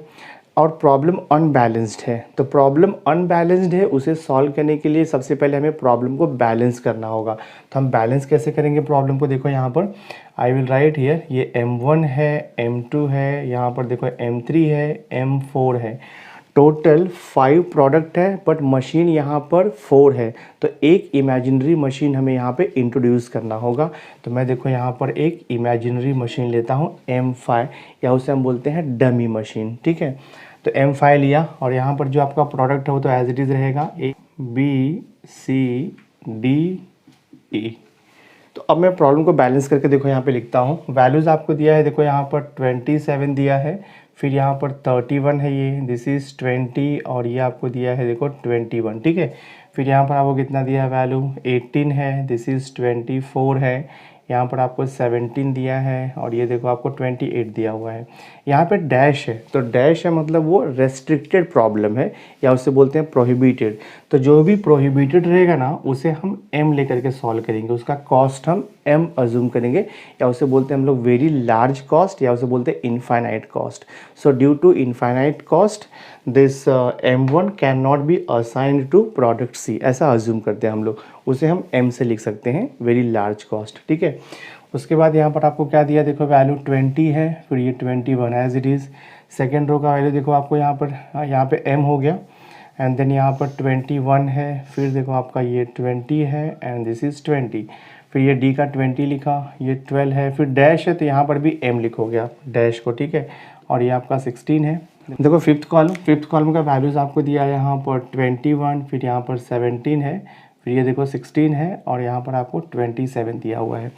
और प्रॉब्लम अनबैलेंस्ड है, तो प्रॉब्लम अनबैलेंस्ड है उसे सॉल्व करने के लिए सबसे पहले हमें प्रॉब्लम को बैलेंस करना होगा। तो हम बैलेंस कैसे करेंगे प्रॉब्लम को, देखो यहाँ पर आई विल राइट हियर, ये M1 है, M2 है, यहाँ पर देखो M3 है, M4 है। टोटल 5 प्रोडक्ट है बट मशीन यहाँ पर 4 है। तो एक इमेजिनरी मशीन हमें यहाँ पे इंट्रोड्यूस करना होगा। तो मैं देखो यहाँ पर एक इमेजिनरी मशीन लेता हूँ M5 या उसे हम बोलते हैं डमी मशीन, ठीक है। तो M5 लिया और यहाँ पर जो आपका प्रोडक्ट है वो तो एज इट इज़ रहेगा ABCDE। तो अब मैं प्रॉब्लम को बैलेंस करके देखो यहाँ पे लिखता हूँ। वैल्यूज़ आपको दिया है, देखो यहाँ पर 27 दिया है, फिर यहाँ पर 31 है, ये दिस इज़ 20 और ये आपको दिया है देखो 21, ठीक है। फिर यहाँ पर आपको कितना दिया है वैल्यू 18 है, दिस इज़ 24 है, यहाँ पर आपको 17 दिया है और ये देखो आपको 28 दिया हुआ है। यहाँ पे डैश है, तो डैश है मतलब वो रेस्ट्रिक्टेड प्रॉब्लम है या उसे बोलते हैं प्रोहिबिटेड। तो जो भी प्रोहिबिटेड रहेगा ना उसे हम M लेकर के सॉल्व करेंगे, उसका कॉस्ट हम M अज्यूम करेंगे या उसे बोलते हैं हम लोग वेरी लार्ज कॉस्ट या उसे बोलते हैं infinite cost. So due to infinite cost this M1 can not be assigned to product C, ऐसा अज्यूम करते हैं हम लोग, उसे हम M से लिख सकते हैं वेरी लार्ज कॉस्ट, ठीक है। उसके बाद यहाँ पर आपको क्या दिया, देखो वैल्यू 20 है, फिर ये 21 as it is. Second row का वैल्यू देखो आपको यहाँ पे M हो गया एंड देन यहाँ पर 21 है, फिर देखो आपका ये 20 है एंड दिस इज़ 20, फिर ये D का 20 लिखा, ये 12 है, फिर डैश है तो यहाँ पर भी M लिखोगे आप डैश को, ठीक है। और ये आपका 16 है। देखो फिफ्थ कॉलम का वैल्यूज़ आपको दिया है यहाँ पर 21, फिर यहाँ पर 17 है, फिर ये देखो 16 है और यहाँ पर आपको 27 दिया हुआ है।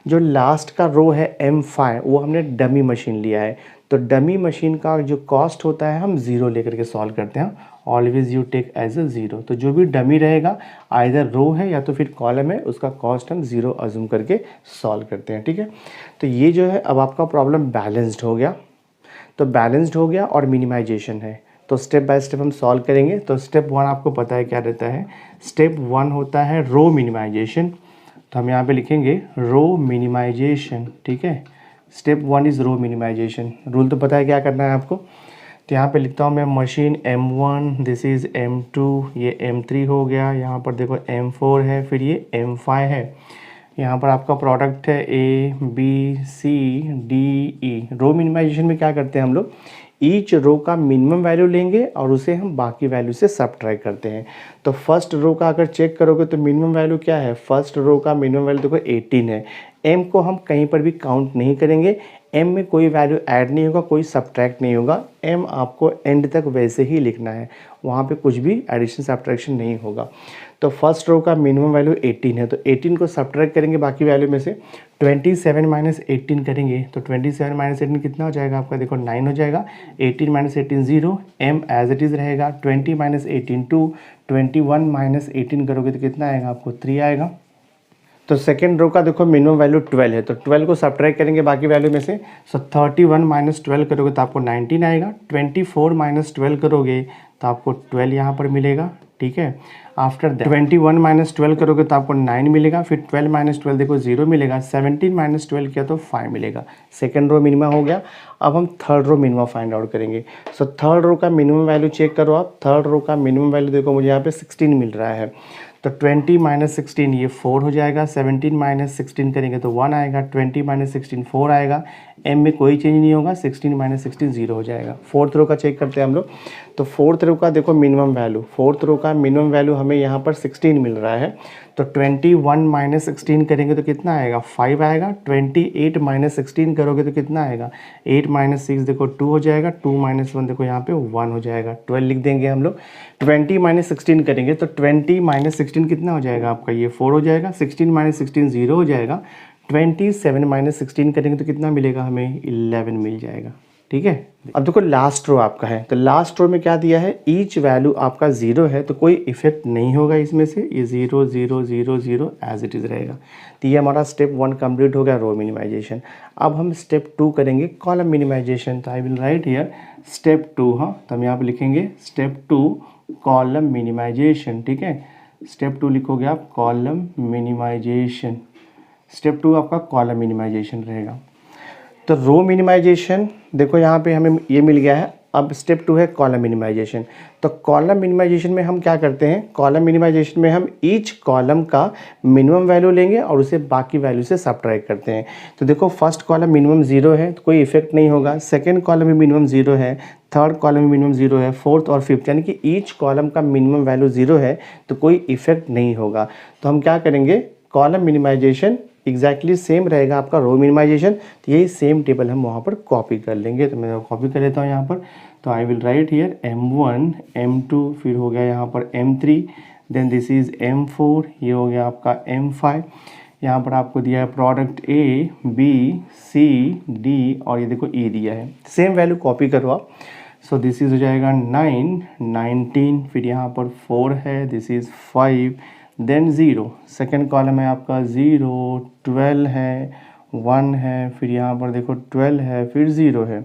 जो लास्ट का रो है M5 वो हमने डमी मशीन लिया है। तो डमी मशीन का जो कॉस्ट होता है हम 0 लेकर के सॉल्व करते हैं, always you take as a 0। तो जो भी डमी रहेगा आइदर रो है या तो फिर कॉलम है, उसका कॉस्ट हम 0 अज्यूम करके सॉल्व करते हैं, ठीक है। तो ये जो है अब आपका प्रॉब्लम बैलेंस्ड हो गया, तो बैलेंस्ड हो गया और मिनिमाइजेशन है। तो स्टेप बाय स्टेप हम सॉल्व करेंगे। तो स्टेप 1 आपको पता है क्या रहता है, स्टेप 1 होता है रो मिनिमाइजेशन। तो हम यहाँ पे लिखेंगे रो मिनिमाइजेशन, ठीक है। Step 1 is row minimization. Rule तो पता है क्या करना है आपको। तो यहाँ पे लिखता हूँ मैं machine M1, this is M2, ये M3 हो गया, यहाँ पर देखो M4 है, फिर ये M5 है। यहाँ पर आपका प्रोडक्ट है ABCDE। रो मिनिमाइजेशन में क्या करते हैं हम लोग, ईच रो का मिनिमम वैल्यू लेंगे और उसे हम बाकी वैल्यू से सबट्रैक्ट करते हैं। तो फर्स्ट रो का अगर चेक करोगे तो मिनिमम वैल्यू क्या है, फर्स्ट रो का मिनिमम वैल्यू देखो 18 है। m को हम कहीं पर भी काउंट नहीं करेंगे, m में कोई वैल्यू ऐड नहीं होगा, कोई सबट्रैक्ट नहीं होगा। m आपको एंड तक वैसे ही लिखना है, वहाँ पे कुछ भी एडिशन सब्ट्रैक्शन नहीं होगा। तो फर्स्ट रो का मिनिमम वैल्यू 18 है, तो 18 को सबट्रैक्ट करेंगे बाकी वैल्यू में से। 27 माइनस 18 करेंगे तो 27 माइनस 18 कितना हो जाएगा आपका, देखो 9 हो जाएगा। 18 minus 18 0, m as it is रहेगा। 20 माइनस 18 2, 21 माइनस 18 करोगे तो कितना आएगा आपको, 3 आएगा। तो सेकेंड रो का देखो मिनिमम वैल्यू 12 है, तो 12 को सबट्रैक्ट करेंगे बाकी वैल्यू में से। सो 31 माइनस 12 करोगे तो आपको 19 आएगा। 24 माइनस 12 करोगे तो आपको 12 यहाँ पर मिलेगा, ठीक है। आफ्टर दैट 21 माइनस 12 करोगे तो आपको 9 मिलेगा, फिर 12 माइनस 12 देखो 0 मिलेगा। 17 माइनस 12 किया तो 5 मिलेगा। सेकेंड रो मिनिमा हो गया। अब हम third row minima find out करेंगे। सो थर्ड रो का मिनिमम वैल्यू चेक करो आप। थर्ड रो का मिनिमम वैल्यू देखो मुझे यहाँ पे 16 मिल रहा है, तो 20 माइनस 16 ये 4 हो जाएगा। 17 माइनस 16 करेंगे तो 1 आएगा। 20 माइनस 16 4 आएगा। m में कोई चेंज नहीं होगा। 16 माइनस 16 0 हो जाएगा। फोर्थ रो का चेक करते हैं हम लोग। तो फोर्थ रो का देखो मिनिमम वैल्यू, फोर्थ रो का मिनिमम वैल्यू हमें यहाँ पर 16 मिल रहा है। तो 21 माइनस 16 करेंगे तो कितना आएगा, 5 आएगा। 28 माइनस 16 करोगे तो कितना आएगा, 8 माइनस 6 देखो 2 हो जाएगा। 2 माइनस 1 देखो यहाँ पे 1 हो जाएगा। 12 लिख देंगे हम लोग। 20 माइनस 16 करेंगे तो 20 माइनस 16 कितना हो जाएगा आपका, ये 4 हो जाएगा। 16 माइनस 16 0 हो जाएगा। 27 माइनस 16 करेंगे तो कितना मिलेगा हमें, 11 मिल जाएगा, ठीक है। अब देखो लास्ट रो आपका है, तो लास्ट रो में क्या दिया है, ईच वैल्यू आपका 0 है, तो कोई इफेक्ट नहीं होगा इसमें से। ये 0 0 0 0 एज इट इज़ रहेगा। तो ये हमारा स्टेप 1 कंप्लीट हो गया, रो मिनिमाइजेशन। अब हम स्टेप 2 करेंगे, कॉलम मिनिमाइजेशन। तो I will write here step 2। हाँ, तो हम यहाँ पे लिखेंगे स्टेप 2 कॉलम मिनिमाइजेशन, ठीक है। स्टेप 2 लिखोगे आप कॉलम मिनिमाइजेशन। स्टेप 2 आपका कॉलम मिनिमाइजेशन रहेगा। तो रो मिनिमाइजेशन देखो यहाँ पे हमें ये मिल गया है। अब स्टेप 2 है कॉलम मिनिमाइजेशन। तो कॉलम मिनिमाइजेशन में हम क्या करते हैं, कॉलम मिनिमाइजेशन में हम ईच कॉलम का मिनिमम वैल्यू लेंगे और उसे बाकी वैल्यू से सबट्रैक्ट करते हैं। तो देखो फर्स्ट कॉलम मिनिमम 0 है तो कोई इफेक्ट नहीं होगा। सेकेंड कॉलम में मिनिमम 0 है, थर्ड कॉलम में मिनिमम 0 है, फोर्थ और फिफ्थ, यानी कि ईच कॉलम का मिनिमम वैल्यू 0 है तो कोई इफेक्ट नहीं होगा। तो हम क्या करेंगे, कॉलम मिनिमाइजेशन एग्जैक्टली सेम रहेगा आपका रो मिनिमाइजेशन। तो यही सेम टेबल हम वहाँ पर कॉपी कर लेंगे। तो मैं कॉपी कर लेता हूँ यहाँ पर। तो I will write here M1 M2, फिर हो गया यहाँ पर M3, then this is M4, ये हो गया आपका M5। यहाँ पर आपको दिया है product A B C D और ये देखो E दिया है। सेम वैल्यू कॉपी करो आप। सो दिस इज़ हो जाएगा 9 19, फिर यहाँ पर 4 है, this is 5, then 0। Second column है आपका 0 12 है, 1 है, फिर यहाँ पर देखो 12 है, फिर 0 है।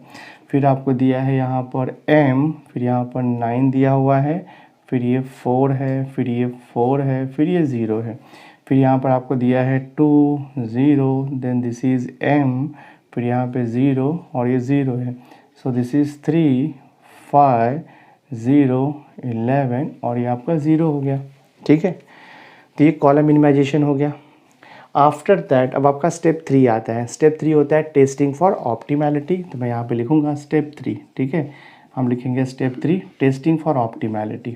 फिर आपको दिया है यहाँ पर M, फिर यहाँ पर 9 दिया हुआ है, फिर ये 4 है, फिर ये 4 है, फिर ये 0 है। फिर यहाँ पर आपको दिया है 2 0, देन दिस इज़ M, फिर यहाँ पे 0 और ये 0 है। सो दिस इज़ 3 5 0 11 और ये आपका 0 हो गया, ठीक है। तो ये कॉलम मिनिमाइजेशन हो गया। आफ्टर दैट अब आपका स्टेप 3 आता है। स्टेप 3 होता है टेस्टिंग फॉर ऑप्टिमैलिटी। तो मैं यहाँ पे लिखूँगा स्टेप 3, ठीक है। हम लिखेंगे step 3 testing for optimality.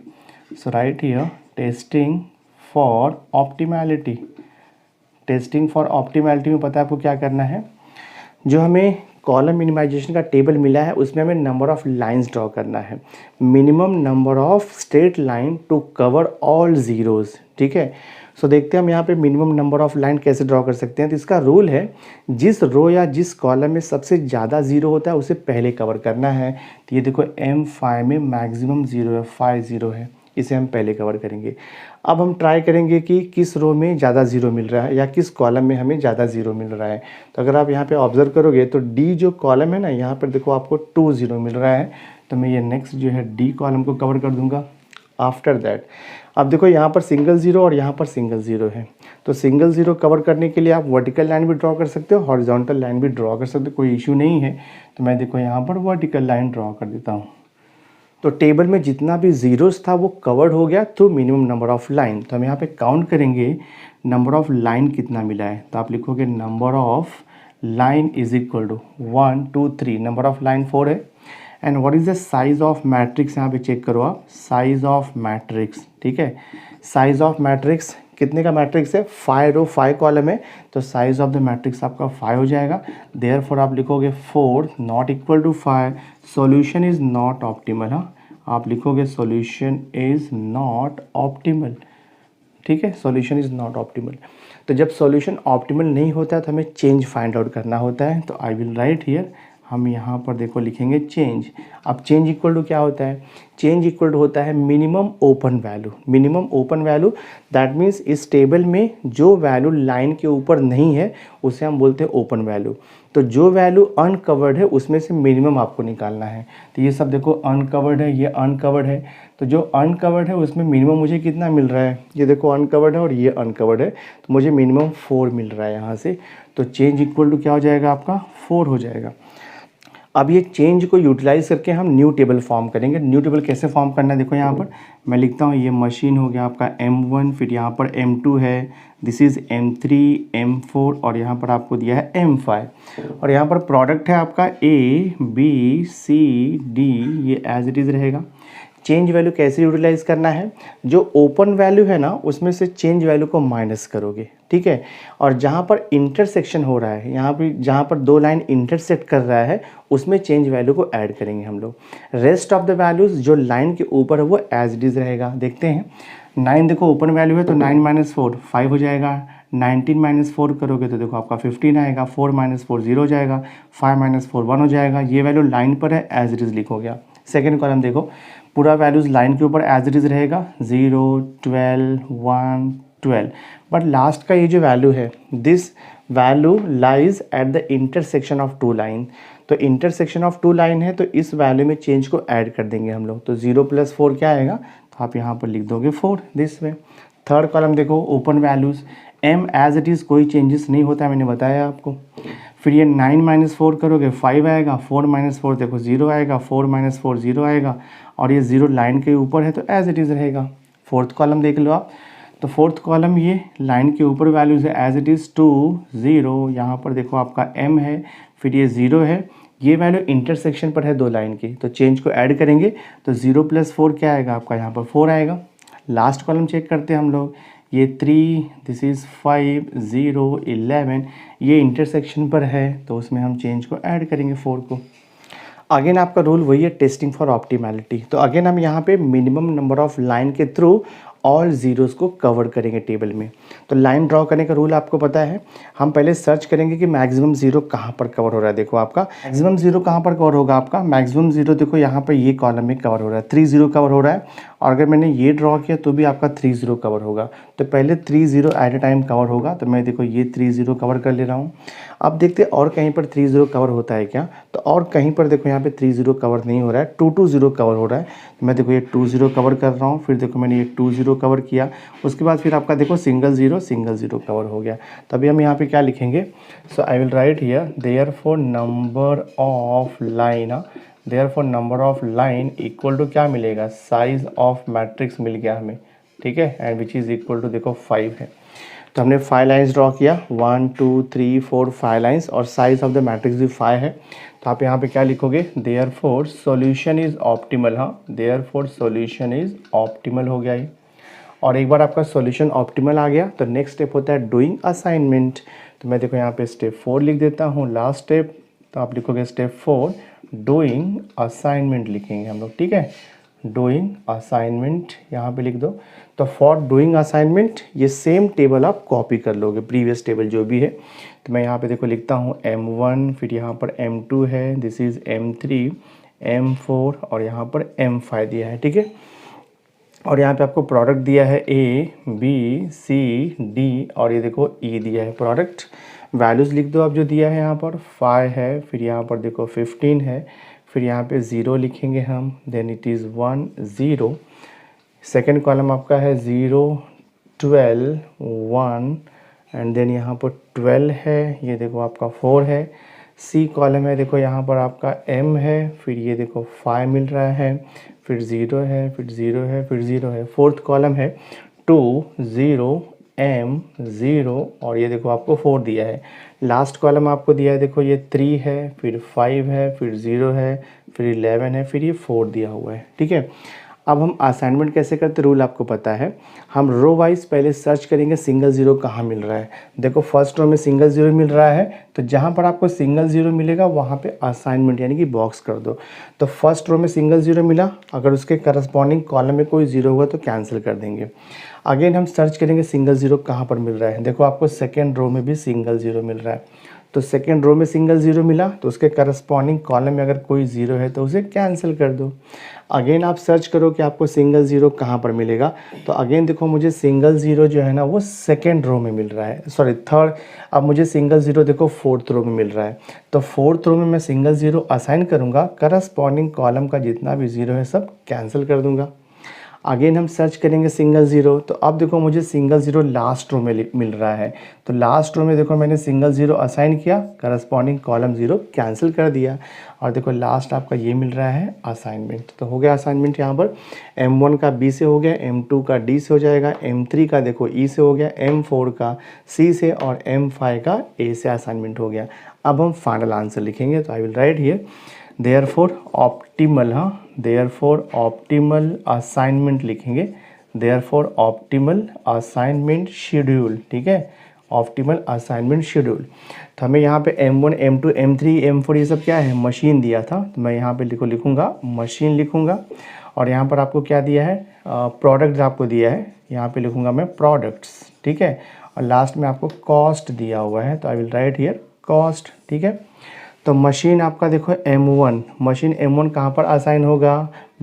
So right here testing for optimality. Testing for optimality में पता है आपको क्या करना है, जो हमें कॉलम मिनिमाइजेशन का टेबल मिला है उसमें हमें नंबर ऑफ़ लाइंस ड्रॉ करना है। Minimum number of straight line to cover all zeros, ठीक है। सो देखते हैं हम यहाँ पे मिनिमम नंबर ऑफ़ लाइन कैसे ड्रॉ कर सकते हैं। तो इसका रूल है, जिस रो या जिस कॉलम में सबसे ज़्यादा ज़ीरो होता है उसे पहले कवर करना है। तो ये देखो M5 में मैक्सिमम 0 है, 5 0 है, इसे हम पहले कवर करेंगे। अब हम ट्राई करेंगे कि किस रो में ज़्यादा ज़ीरो मिल रहा है या किस कॉलम में हमें ज़्यादा ज़ीरो मिल रहा है। तो अगर आप यहाँ पे ऑब्जर्व करोगे तो D जो कॉलम है ना, यहाँ पर देखो आपको 2 0 मिल रहा है। तो मैं ये नेक्स्ट जो है डी कॉलम को कवर कर दूंगा। आफ्टर दैट अब देखो यहाँ पर सिंगल ज़ीरो और यहाँ पर सिंगल ज़ीरो है, तो सिंगल ज़ीरो कवर करने के लिए आप वर्टिकल लाइन भी ड्रॉ कर सकते हो, हॉरिजॉन्टल लाइन भी ड्रॉ कर सकते हो, कोई इशू नहीं है। तो मैं देखो यहाँ पर वर्टिकल लाइन ड्रॉ कर देता हूँ। तो टेबल में जितना भी ज़ीरोस था वो कवर्ड हो गया through minimum number of line. तो हम यहाँ पे काउंट करेंगे नंबर ऑफ़ लाइन कितना मिला है, तो आप लिखोगे number of line is equal to 1 2 3, number of line 4 है। And what is the size of matrix, यहाँ पे चेक करो आप, साइज़ ऑफ मैट्रिक्स, ठीक है। साइज़ ऑफ मैट्रिक्स कितने का मैट्रिक्स है, 5 रो 5 कॉलम है, तो साइज़ ऑफ द मैट्रिक्स आपका 5 हो जाएगा। देयरफॉर आप लिखोगे 4 not equal to 5, solution is not optimal. हाँ, आप लिखोगे सॉल्यूशन इज़ नॉट ऑप्टिमल, ठीक है, सॉल्यूशन इज़ नॉट ऑप्टिमल। तो जब सॉल्यूशन ऑप्टिमल नहीं होता है तो हमें चेंज फाइंड आउट करना होता है। तो आई विल राइट हियर, हम यहाँ पर देखो लिखेंगे चेंज। अब चेंज इक्वल टू क्या होता है, चेंज इक्वल टू होता है minimum open value. Minimum open value that means इस टेबल में जो वैल्यू लाइन के ऊपर नहीं है उसे हम बोलते हैं ओपन वैल्यू। तो जो वैल्यू अनकवर्ड है उसमें से मिनिमम आपको निकालना है। तो ये सब देखो अनकवर्ड है, ये अनकवर्ड है, तो जो अनकवर्ड है उसमें मिनिमम मुझे कितना मिल रहा है, ये देखो अनकवर्ड है और ये अनकवर्ड है, तो मुझे मिनिमम 4 मिल रहा है यहाँ से। तो चेंज इक्वल टू क्या हो जाएगा आपका, 4 हो जाएगा। अब ये चेंज को यूटिलाइज करके हम न्यू टेबल फॉर्म करेंगे। न्यू टेबल कैसे फॉर्म करना है, देखो यहाँ पर मैं लिखता हूँ, ये मशीन हो गया आपका M1, फिर यहाँ पर M2 है, दिस इज़ M3, M4 और यहाँ पर आपको दिया है M5 और यहाँ पर प्रोडक्ट है आपका A B C D, ये एज इट इज़ रहेगा। चेंज वैल्यू कैसे यूटिलाइज करना है, जो ओपन वैल्यू है ना उसमें से चेंज वैल्यू को माइनस करोगे, ठीक है। और जहाँ पर इंटरसेक्शन हो रहा है, यहाँ पर जहाँ पर दो लाइन इंटरसेक्ट कर रहा है उसमें चेंज वैल्यू को ऐड करेंगे हम लोग। रेस्ट ऑफ द वैल्यूज़ जो लाइन के ऊपर है वो एज इट इज़ रहेगा। देखते हैं 9 देखो ओपन वैल्यू है तो 9 - 4 5 हो जाएगा। 19 - 4 करोगे तो देखो आपका 15 आएगा। 4 - 4 0 हो जाएगा। 5 - 4 1 हो जाएगा। ये वैल्यू लाइन पर है, एज इट इज़ लिखोगे। सेकेंड कॉलम देखो, पूरा वैल्यूज़ लाइन के ऊपर एज इट इज़ रहेगा, 0 12 1 12, बट लास्ट का ये जो वैल्यू है this value lies at the intersection of two line. तो इंटरसेक्शन ऑफ टू लाइन है तो इस वैल्यू में चेंज को ऐड कर देंगे हम लोग। तो 0 + 4 क्या आएगा, तो आप यहाँ पर लिख दोगे 4 दिस वे। थर्ड कॉलम देखो open values, m as it is कोई चेंजेस नहीं होता है, मैंने बताया आपको। फिर ये 9 - 4 करोगे 5 आएगा। 4 - 4 देखो 0 आएगा। 4 - 4 0 आएगा और ये 0 लाइन के ऊपर है तो एज इट इज़ रहेगा। फोर्थ कॉलम देख लो आप, तो फोर्थ कॉलम ये लाइन के ऊपर वैल्यूज़ है एज इट इज़ 2 0, यहाँ पर देखो आपका m है, फिर ये 0 है, ये वैल्यू इंटरसेक्शन पर है दो लाइन की, तो चेंज को ऐड करेंगे तो 0 + 4 क्या आएगा आपका, यहाँ पर 4 आएगा। लास्ट कॉलम चेक करते हैं हम लोग, ये 3 दिस इज़ 5 0 11, ये इंटरसेक्शन पर है तो उसमें हम चेंज को ऐड करेंगे 4 को। अगेन आपका रूल वही है, टेस्टिंग फॉर ऑप्टिमैलिटी। तो अगेन हम यहाँ पे मिनिमम नंबर ऑफ लाइन के थ्रू ऑल ज़ीरोज़ को कवर करेंगे टेबल में। तो लाइन ड्रॉ करने का रूल आपको पता है, हम पहले सर्च करेंगे कि मैक्सिमम ज़ीरो कहाँ पर कवर हो रहा है। देखो आपका मैक्सिमम ज़ीरो कहाँ पर कवर होगा, आपका मैक्सिमम ज़ीरो देखो यहाँ पर ये कॉलम में कवर हो रहा है, 3 0 कवर हो रहा है। और अगर मैंने ये ड्रॉ किया तो भी आपका 3 0 कवर होगा। तो पहले 3 0 एट ए टाइम कवर होगा, तो मैं देखो ये 3 0 कवर कर ले रहा हूँ। अब देखते हैं और कहीं पर 3 0 कवर होता है क्या, तो और कहीं पर देखो यहाँ पे 3 0 कवर नहीं हो रहा है, 2 2 0 कवर हो रहा है। तो मैं देखो ये 2 0 कवर कर रहा हूँ, फिर देखो मैंने ये 2 0 कवर किया, उसके बाद फिर आपका देखो सिंगल ज़ीरो कवर हो गया। तभी हम यहाँ पे क्या लिखेंगे, so I will write here therefore number of line, therefore number of line equal to क्या मिलेगा, साइज ऑफ मैट्रिक्स मिल गया हमें, ठीक है, and which is equal to देखो 5 है। तो हमने 5 लाइन्स ड्रॉ किया, 1 2 3 4 5 लाइन्स, और साइज ऑफ द मैट्रिक्स भी 5 है। तो आप यहाँ पे क्या लिखोगे, देयरफॉर सॉल्यूशन इज़ ऑप्टिमल। हाँ, देयरफॉर सॉल्यूशन इज़ ऑप्टिमल हो गया ये। और एक बार आपका सॉल्यूशन ऑप्टिमल आ गया तो नेक्स्ट स्टेप होता है डूइंग असाइनमेंट। तो मैं देखो यहाँ पे स्टेप 4 लिख देता हूँ, लास्ट स्टेप। तो आप लिखोगे स्टेप 4 डूइंग असाइनमेंट लिखेंगे हम लोग, ठीक है, डूइंग असाइनमेंट यहाँ पे लिख दो। तो फॉर डूइंग असाइनमेंट ये सेम टेबल आप कॉपी कर लोगे, प्रीवियस टेबल जो भी है। तो मैं यहाँ पे देखो लिखता हूँ M1, फिर यहाँ पर M2 है, दिस इज़ M3 M4 और यहाँ पर M5 दिया है, ठीक है। और यहाँ पे आपको प्रोडक्ट दिया है A B C D और ये देखो E दिया है। प्रोडक्ट वैल्यूज़ लिख दो आप जो दिया है, यहाँ पर 5 है, फिर यहाँ पर देखो 15 है, फिर यहाँ पे 0 लिखेंगे हम, then it is 1 0। Second column आपका है 0 12 1 एंड देन यहाँ पर 12 है, ये देखो आपका 4 है। सी कॉलम है, देखो यहाँ पर आपका m है, फिर ये देखो 5 मिल रहा है, फिर 0 है, फिर 0 है, फिर 0 है। फोर्थ कॉलम है 2 0 m 0 और ये देखो आपको 4 दिया है। लास्ट कॉलम आपको दिया है, देखो ये 3 है, फिर 5 है, फिर 0 है, फिर 11 है, फिर ये 4 दिया हुआ है। ठीक है, अब हम असाइनमेंट कैसे करते, रूल आपको पता है। हम रो वाइज पहले सर्च करेंगे सिंगल ज़ीरो कहाँ मिल रहा है। देखो फर्स्ट रो में सिंगल ज़ीरो मिल रहा है, तो जहाँ पर आपको सिंगल ज़ीरो मिलेगा वहाँ पे असाइनमेंट यानी कि बॉक्स कर दो। तो फर्स्ट रो में सिंगल ज़ीरो मिला, अगर उसके करस्पॉन्डिंग कॉलम में कोई ज़ीरो हुआ तो कैंसिल कर देंगे। अगेन हम सर्च करेंगे सिंगल ज़ीरो कहाँ पर मिल रहा है। देखो आपको सेकेंड रो में भी सिंगल ज़ीरो मिल रहा है, तो सेकेंड रो में सिंगल ज़ीरो मिला तो उसके करस्पॉन्डिंग कॉलम में अगर कोई ज़ीरो है तो उसे कैंसिल कर दो। अगेन आप सर्च करो कि आपको सिंगल ज़ीरो कहाँ पर मिलेगा, तो अगेन देखो मुझे सिंगल ज़ीरो जो है ना वो सेकेंड रो में मिल रहा है, सॉरी थर्ड। अब मुझे सिंगल ज़ीरो देखो फोर्थ रो में मिल रहा है, तो फोर्थ रो में मैं सिंगल ज़ीरो असाइन करूँगा, करस्पॉन्डिंग कॉलम का जितना भी ज़ीरो है सब कैंसिल कर दूँगा। अगेन हम सर्च करेंगे सिंगल ज़ीरो, तो अब देखो मुझे सिंगल ज़ीरो लास्ट रो में मिल रहा है, तो लास्ट रो में देखो मैंने सिंगल ज़ीरो असाइन किया, करस्पॉन्डिंग कॉलम ज़ीरो कैंसिल कर दिया और देखो लास्ट आपका ये मिल रहा है असाइनमेंट। तो हो गया असाइनमेंट यहाँ पर, M1 का B से हो गया, M2 का D से हो जाएगा, M3 का देखो E से हो गया, M4 का C से और M5 का A से असाइनमेंट हो गया। अब हम फाइनल आंसर लिखेंगे, तो I will write here therefore optimal, हाँ देयरफॉर ऑप्टिमल असाइनमेंट लिखेंगे, देयरफॉर ऑप्टिमल असाइनमेंट शेड्यूल। ठीक है, ऑप्टिमल असाइनमेंट शेड्यूल। तो हमें यहाँ पे M1 M2 M3 M4 ये सब क्या है, मशीन दिया था, तो मैं यहाँ पे लिखूँगा मशीन लिखूँगा। और यहाँ पर आपको क्या दिया है, प्रोडक्ट्स आपको दिया है, यहाँ पे लिखूँगा मैं प्रोडक्ट्स। ठीक है, और लास्ट में आपको कॉस्ट दिया हुआ है, तो I will write here cost. ठीक है, तो मशीन आपका देखो M1, मशीन M1 कहाँ पर असाइन होगा,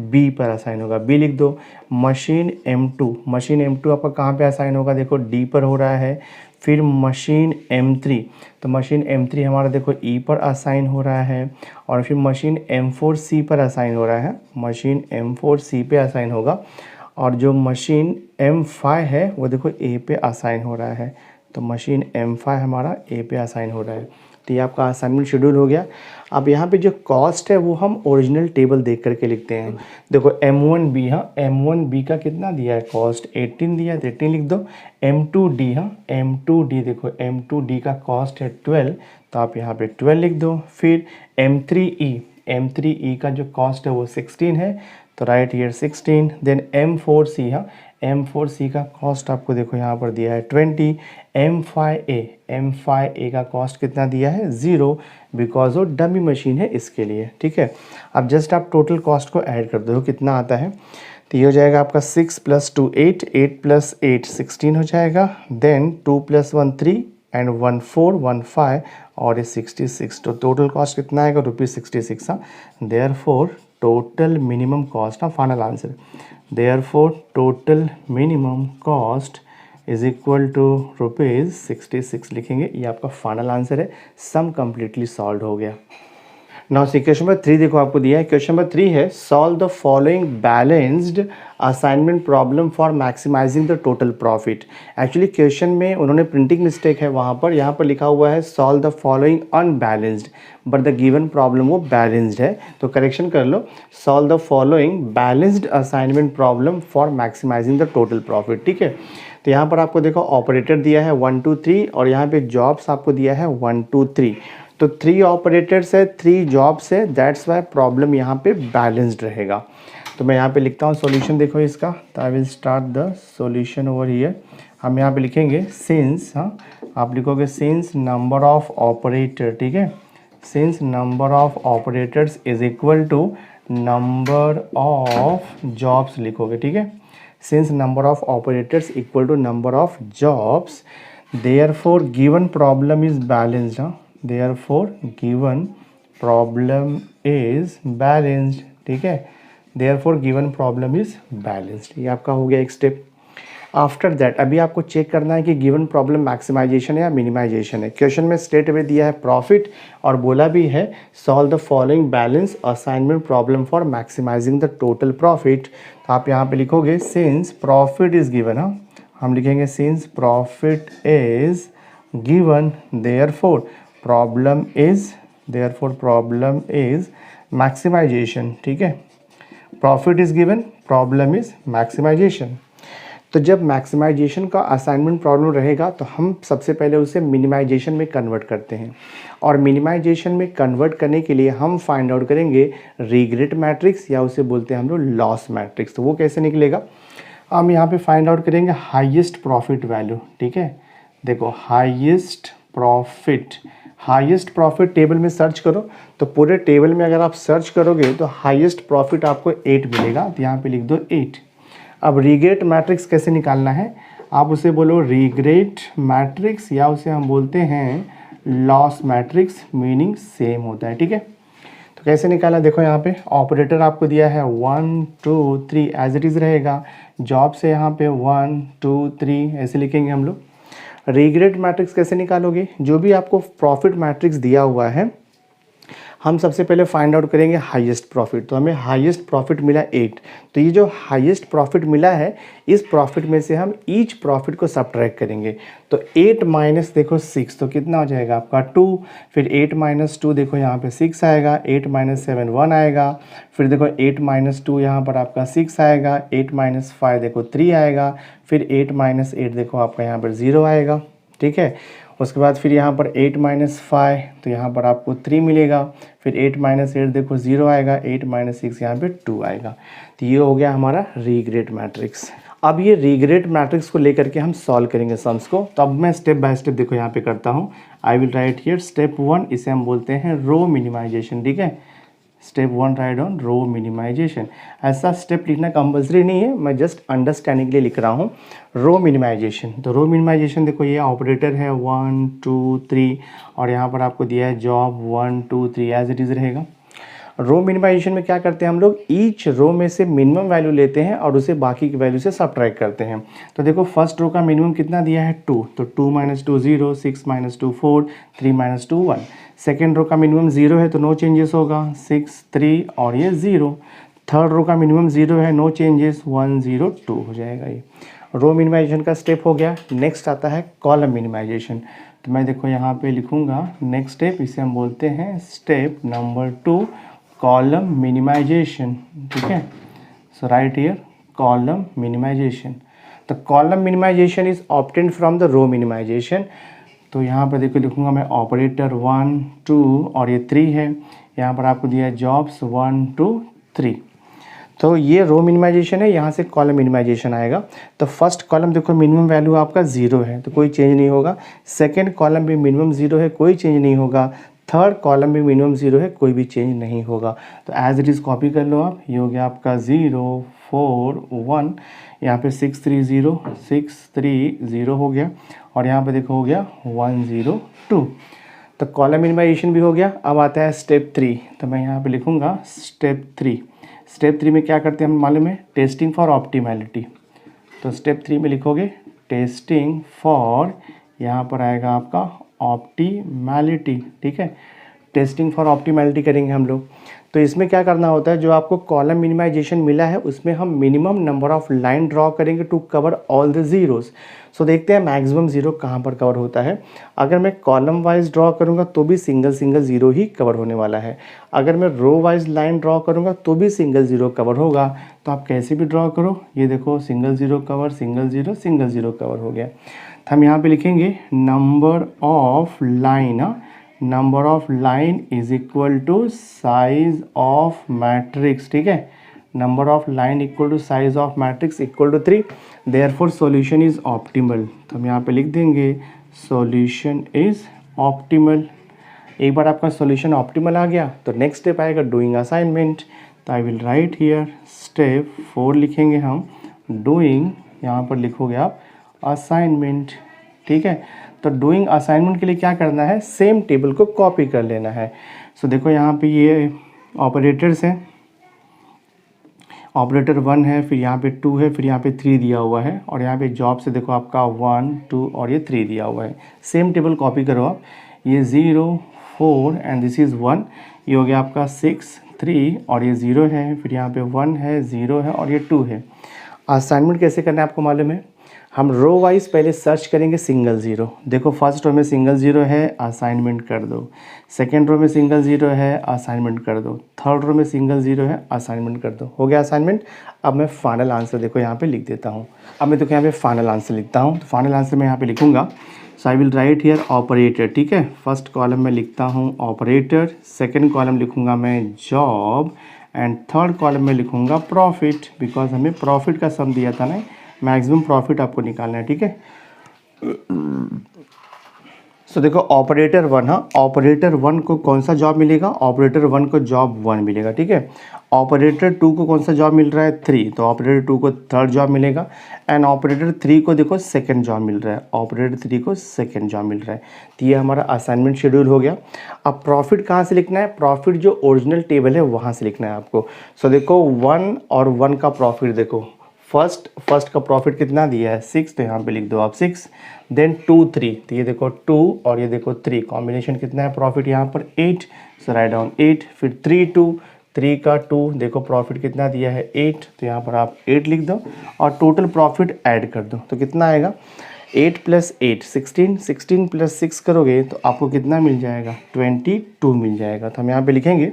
B पर असाइन होगा, B लिख दो। मशीन M2, मशीन M2 आपका कहाँ पे असाइन होगा, देखो D पर हो रहा है। फिर मशीन M3, तो मशीन M3 हमारा देखो E पर असाइन हो रहा है। और फिर मशीन M4 C पर असाइन हो रहा है, मशीन M4 C पे असाइन होगा। और जो मशीन M5 है वो देखो A पे असाइन हो रहा है, तो मशीन M5 हमारा A पे असाइन हो रहा है। तो ये आपका असाइनमेंट शेड्यूल हो गया। अब यहाँ पे जो कॉस्ट है वो हम ओरिजिनल टेबल देख करके लिखते हैं। देखो M1B, हाँ M1B का कितना दिया है कॉस्ट, 18 दिया है, तो 18 लिख दो। M2D, हाँ M2D देखो M2D का कॉस्ट है 12, तो आप यहाँ पे 12 लिख दो। फिर M3E का जो कॉस्ट है वो 16 है, तो राइट हियर 16। देन M4C, हाँ M4C का कॉस्ट आपको देखो यहाँ पर दिया है 20। M5A का कॉस्ट कितना दिया है 0, बिकॉज वो डमी मशीन है इसके लिए। ठीक है, अब जस्ट आप टोटल कॉस्ट को ऐड कर दो कितना आता है, तो ये हो जाएगा आपका 6 + 2 8, 8 + 8 16 हो जाएगा। देन 2 + 1 3 एंड 1 4 1 5 और ये 66, तो टोटल कॉस्ट कितना आएगा ₹66। हाँ, देयरफॉर टोटल मिनिमम कॉस्ट, हाँ final answer, therefore total minimum cost is equal to ₹66 लिखेंगे। ये आपका फाइनल आंसर है, सम कम्प्लीटली सॉल्व हो गया। नाउ सी क्वेश्चन नंबर 3 देखो आपको दिया है, क्वेश्चन नंबर 3 है solve the following balanced assignment problem for maximising the total profit. Actually question में उन्होंने प्रिंटिंग मिस्टेक है वहाँ पर, यहाँ पर लिखा हुआ है solve the following unbalanced, but the given problem वो बैलेंस्ड है, तो करेक्शन कर लो, solve the following balanced assignment problem for maximising the total profit. ठीक है, तो यहाँ पर आपको देखो ऑपरेटर दिया है 1 2 3 और यहाँ पे जॉब्स आपको दिया है 1 2 3, तो 3 ऑपरेटर्स है 3 जॉब्स है, दैट्स वाई प्रॉब्लम यहाँ पे बैलेंस्ड रहेगा। तो मैं यहाँ पे लिखता हूँ सॉल्यूशन देखो इसका, तो I will start the solution over here. हम यहाँ पे लिखेंगे सिंस, हाँ आप लिखोगे सिंस नंबर ऑफ ऑपरेटर, ठीक है, since number of operators is equal to number of jobs लिखोगे। ठीक है, since number of operators equal to number of jobs, therefore given problem is balanced, हाँ therefore given problem is balanced। ठीक है, therefore given problem is balanced, ये आपका हो गया एक स्टेप। आफ्टर दैट अभी आपको चेक करना है कि गिवन प्रॉब्लम मैक्सिमाइजेशन है या मिनिमाइजेशन है। क्वेश्चन में स्टेट में दिया है प्रॉफिट और बोला भी है solve the following balance assignment problem for maximising the total profit. तो आप यहाँ पे लिखोगे सिंस प्रॉफिट इज गिवन, हम लिखेंगे since profit is given therefore problem is maximization. ठीक है, profit is given, problem is maximization. तो जब मैक्सिमाइजेशन का असाइनमेंट प्रॉब्लम रहेगा तो हम सबसे पहले उसे मिनिमाइजेशन में कन्वर्ट करते हैं, और मिनिमाइजेशन में कन्वर्ट करने के लिए हम फाइंड आउट करेंगे रिग्रेट मैट्रिक्स या उसे बोलते हैं हम लोग लॉस मैट्रिक्स। तो वो कैसे निकलेगा, हम यहाँ पे फाइंड आउट करेंगे हाईएस्ट प्रॉफिट वैल्यू। ठीक है, देखो हाईएस्ट प्रॉफिट टेबल में सर्च करो, तो पूरे टेबल में अगर आप सर्च करोगे तो हाईएस्ट प्रॉफिट आपको 8 मिलेगा, तो यहाँ पे लिख दो 8। अब रिग्रेट मैट्रिक्स कैसे निकालना है, आप उसे बोलो रिग्रेट मैट्रिक्स या उसे हम बोलते हैं लॉस मैट्रिक्स, मीनिंग सेम होता है। ठीक है, तो कैसे निकाला, देखो यहाँ पे ऑपरेटर आपको दिया है 1 2 3 एज इट इज़ रहेगा, जॉब से यहाँ पे 1 2 3 ऐसे लिखेंगे हम लोग। रिग्रेट मैट्रिक्स कैसे निकालोगे, जो भी आपको प्रॉफिट मैट्रिक्स दिया हुआ है हम सबसे पहले फाइंड आउट करेंगे हाईएस्ट प्रॉफिट। तो हमें हाईएस्ट प्रॉफिट मिला 8, तो ये जो हाईएस्ट प्रॉफिट मिला है इस प्रॉफिट में से हम ईच प्रॉफिट को सब्ट्रैक्ट करेंगे। तो 8 माइनस देखो 6 तो कितना हो जाएगा आपका 2, फिर 8 माइनस 2 देखो यहाँ पे 6 आएगा, 8 माइनस 7 1 आएगा, फिर देखो 8 माइनस 2 यहाँ पर आपका 6 आएगा, 8 माइनस 5 देखो 3 आएगा, फिर 8 माइनस 8 देखो आपका यहाँ पर 0 आएगा। ठीक है, उसके बाद फिर यहाँ पर 8 माइनस 5 तो यहाँ पर आपको 3 मिलेगा, फिर 8 माइनस 8 देखो 0 आएगा, 8 माइनस 6 यहाँ पे 2 आएगा। तो ये हो गया हमारा रिग्रेट मैट्रिक्स। अब ये रिग्रेट मैट्रिक्स को लेकर के हम सॉल्व करेंगे सम्स को। तो अब मैं स्टेप बाय स्टेप देखो यहाँ पे करता हूँ। I will write here step 1, इसे हम बोलते हैं रो मिनिमाइजेशन। ठीक है, step 1 right on row minimization. ऐसा स्टेप लिखना कंपल्सरी नहीं है, मैं जस्ट अंडरस्टैंडिंग के लिए लिख रहा हूँ रो मिनिमाइजेशन। तो रो मिनिमाइजेशन देखो ये ऑपरेटर है 1 2 3 और यहाँ पर आपको दिया है जॉब 1 2 3 एज इट इज़ रहेगा। रो मिनिमाइजेशन में क्या करते हैं हम लोग, ईच रो में से मिनिमम वैल्यू लेते हैं और उसे बाकी की वैल्यू से सब्ट्रैक्ट करते हैं। तो देखो फर्स्ट रो का मिनिमम कितना दिया है 2, तो 2 minus 2 0, 6 minus 2 4, 3 minus 2 1। Second row का मिनिमम 0 है तो नो चेंजेस होगा, 6 3 और ये 0। थर्ड रो का मिनिमम 0 है, नो चेंजेस, 1 0 2 हो जाएगा। ये रो मिनिमाइजेशन का स्टेप हो गया। नेक्स्ट आता है कॉलम मिनिमाइजेशन। तो मैं देखो यहाँ पे लिखूँगा नेक्स्ट स्टेप, इसे हम बोलते हैं स्टेप नंबर 2 कॉलम मिनिमाइजेशन। ठीक है, so right here column minimisation. तो column minimisation is obtained from the row minimization. तो यहाँ पर देखो लिखूँगा मैं ऑपरेटर 1 2 और ये 3 है, यहाँ पर आपको दिया है जॉब्स 1 2 3। तो ये रो मिनिमाइजेशन है, यहाँ से कॉलम मिनिमाइजेशन आएगा। तो फर्स्ट कॉलम देखो मिनिमम वैल्यू आपका 0 है तो कोई चेंज नहीं होगा, सेकेंड कॉलम भी मिनिमम 0 है कोई चेंज नहीं होगा, थर्ड कॉलम भी मिनिमम 0 है कोई भी चेंज नहीं होगा। तो एज इट इज़ कॉपी कर लो आप, ये हो गया आपका 0 4 1, यहाँ पे 6 3 0 6 3 0 हो गया और यहाँ पे देखो हो गया 1 0 2। तो कॉलम मिनिमाइजेशन भी हो गया। अब आता है स्टेप 3, तो मैं यहाँ पे लिखूँगा स्टेप 3। स्टेप 3 में क्या करते हैं हम मालूम है, टेस्टिंग फॉर ऑप्टिमैलिटी। तो स्टेप 3 में लिखोगे टेस्टिंग फॉर, यहाँ पर आएगा आपका ऑप्टिमैलिटी। ठीक है, टेस्टिंग फॉर ऑप्टिमैलिटी करेंगे हम लोग। तो इसमें क्या करना होता है, जो आपको कॉलम मिनिमाइजेशन मिला है उसमें हम minimum number of line draw करेंगे to cover all the zeros. So देखते हैं मैक्सिमम ज़ीरो कहाँ पर कवर होता है। अगर मैं कॉलम वाइज ड्रॉ करूँगा तो भी सिंगल ज़ीरो ही कवर होने वाला है, अगर मैं रो वाइज लाइन ड्रॉ करूँगा तो भी सिंगल ज़ीरो कवर होगा। तो आप कैसे भी ड्रॉ करो, ये देखो single zero cover, single zero cover हो गया। तो हम यहाँ पे लिखेंगे number of line, number of line is equal to size of matrix. ठीक है, number of line equal to size of matrix equal to 3, therefore solution is optimal. तो हम यहाँ पे लिख देंगे सॉल्यूशन इज ऑप्टिमल। एक बार आपका सॉल्यूशन ऑप्टिमल आ गया तो नेक्स्ट स्टेप आएगा डूइंग असाइनमेंट। तो I will write here step 4 लिखेंगे हम डूइंग, यहाँ पर लिखोगे आप असाइनमेंट। ठीक है, तो डूइंग असाइनमेंट के लिए क्या करना है, सेम टेबल को कॉपी कर लेना है। सो देखो यहाँ पे ये ऑपरेटर्स हैं, ऑपरेटर 1 है, फिर यहाँ पे 2 है, फिर यहाँ पे 3 दिया हुआ है, और यहाँ पे जॉब से देखो आपका 1 2 और ये 3 दिया हुआ है। सेम टेबल कॉपी करो आप, ये 0 4 एंड दिस इज़ 1, ये हो गया आपका 6 3 और ये 0 है, फिर यहाँ पे 1 है, 0 है और ये 2 है। असाइनमेंट कैसे करना है आपको मालूम है, हम रो वाइज पहले सर्च करेंगे सिंगल ज़ीरो। देखो फर्स्ट रो में सिंगल ज़ीरो है, असाइनमेंट कर दो। सेकंड रो में सिंगल ज़ीरो है, असाइनमेंट कर दो। थर्ड रो में सिंगल ज़ीरो है, असाइनमेंट कर दो। हो गया असाइनमेंट। अब मैं फाइनल आंसर देखो यहाँ पे लिख देता हूँ। अब मैं देखो यहाँ पे फाइनल आंसर लिखता हूँ। तो फाइनल आंसर मैं यहाँ पे लिखूँगा, so I will write here operator. ठीक है, फर्स्ट कॉलम में लिखता हूँ ऑपरेटर, सेकेंड कॉलम लिखूँगा मैं जॉब, एंड थर्ड कॉलम में लिखूँगा प्रॉफिट, बिकॉज हमें प्रॉफिट का सम दिया था ना, मैक्सिमम प्रॉफिट आपको निकालना है। ठीक है, सो देखो ऑपरेटर 1, हाँ ऑपरेटर 1 को कौन सा जॉब मिलेगा, ऑपरेटर 1 को जॉब 1 मिलेगा। ठीक है, ऑपरेटर 2 को कौन सा जॉब मिल रहा है, 3, तो ऑपरेटर 2 को थर्ड जॉब मिलेगा, एंड ऑपरेटर 3 को देखो सेकंड जॉब मिल रहा है, ऑपरेटर 3 को सेकंड जॉब मिल रहा है। तो ये हमारा असाइनमेंट शेड्यूल हो गया। अब प्रॉफिट कहाँ से लिखना है, प्रॉफिट जो ओरिजिनल टेबल है वहाँ से लिखना है आपको। सो देखो 1 और 1 का प्रॉफिट देखो, फर्स्ट का प्रॉफिट कितना दिया है 6, तो यहाँ पे लिख दो आप 6, देन 2 3, तो ये देखो 2 और ये देखो 3, कॉम्बिनेशन कितना है प्रॉफिट यहाँ पर 8, सो राइट डाउन 8, फिर 3 2, 3 का 2, देखो प्रॉफिट कितना दिया है 8, तो यहाँ पर आप 8 लिख दो और टोटल प्रॉफिट ऐड कर दो, तो कितना आएगा 8 + 8 16, 16 + 6 करोगे तो आपको कितना मिल जाएगा 22 मिल जाएगा। तो हम यहाँ पे लिखेंगे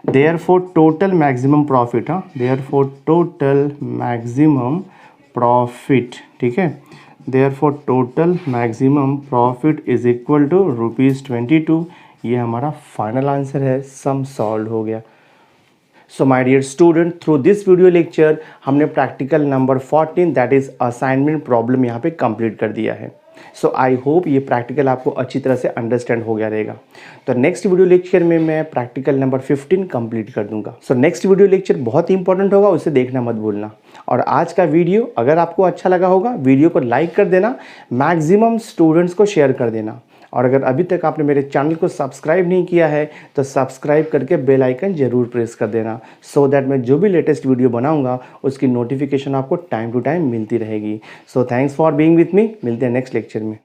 देयरफॉर टोटल मैक्सिमम प्रॉफिट, हाँ देयरफॉर टोटल मैक्सिमम प्रॉफिट। ठीक है, therefore total maximum profit is equal to ₹22। ये हमारा फाइनल आंसर है, सम सॉल्व हो गया। So my dear student, through this video lecture हमने practical number 14 that is assignment problem यहाँ पे कंप्लीट कर दिया है। सो आई होप ये प्रैक्टिकल आपको अच्छी तरह से अंडरस्टैंड हो गया रहेगा। तो नेक्स्ट वीडियो लेक्चर में मैं प्रैक्टिकल नंबर 15 कंप्लीट कर दूंगा। सो नेक्स्ट वीडियो लेक्चर बहुत ही इंपॉर्टेंट होगा, उसे देखना मत भूलना। और आज का वीडियो अगर आपको अच्छा लगा होगा, वीडियो को लाइक कर देना, मैक्सिमम स्टूडेंट्स को शेयर कर देना, और अगर अभी तक आपने मेरे चैनल को सब्सक्राइब नहीं किया है तो सब्सक्राइब करके बेल आइकन जरूर प्रेस कर देना, सो दैट मैं जो भी लेटेस्ट वीडियो बनाऊंगा उसकी नोटिफिकेशन आपको टाइम टू टाइम मिलती रहेगी। So thanks for being with me, मिलते हैं नेक्स्ट लेक्चर में।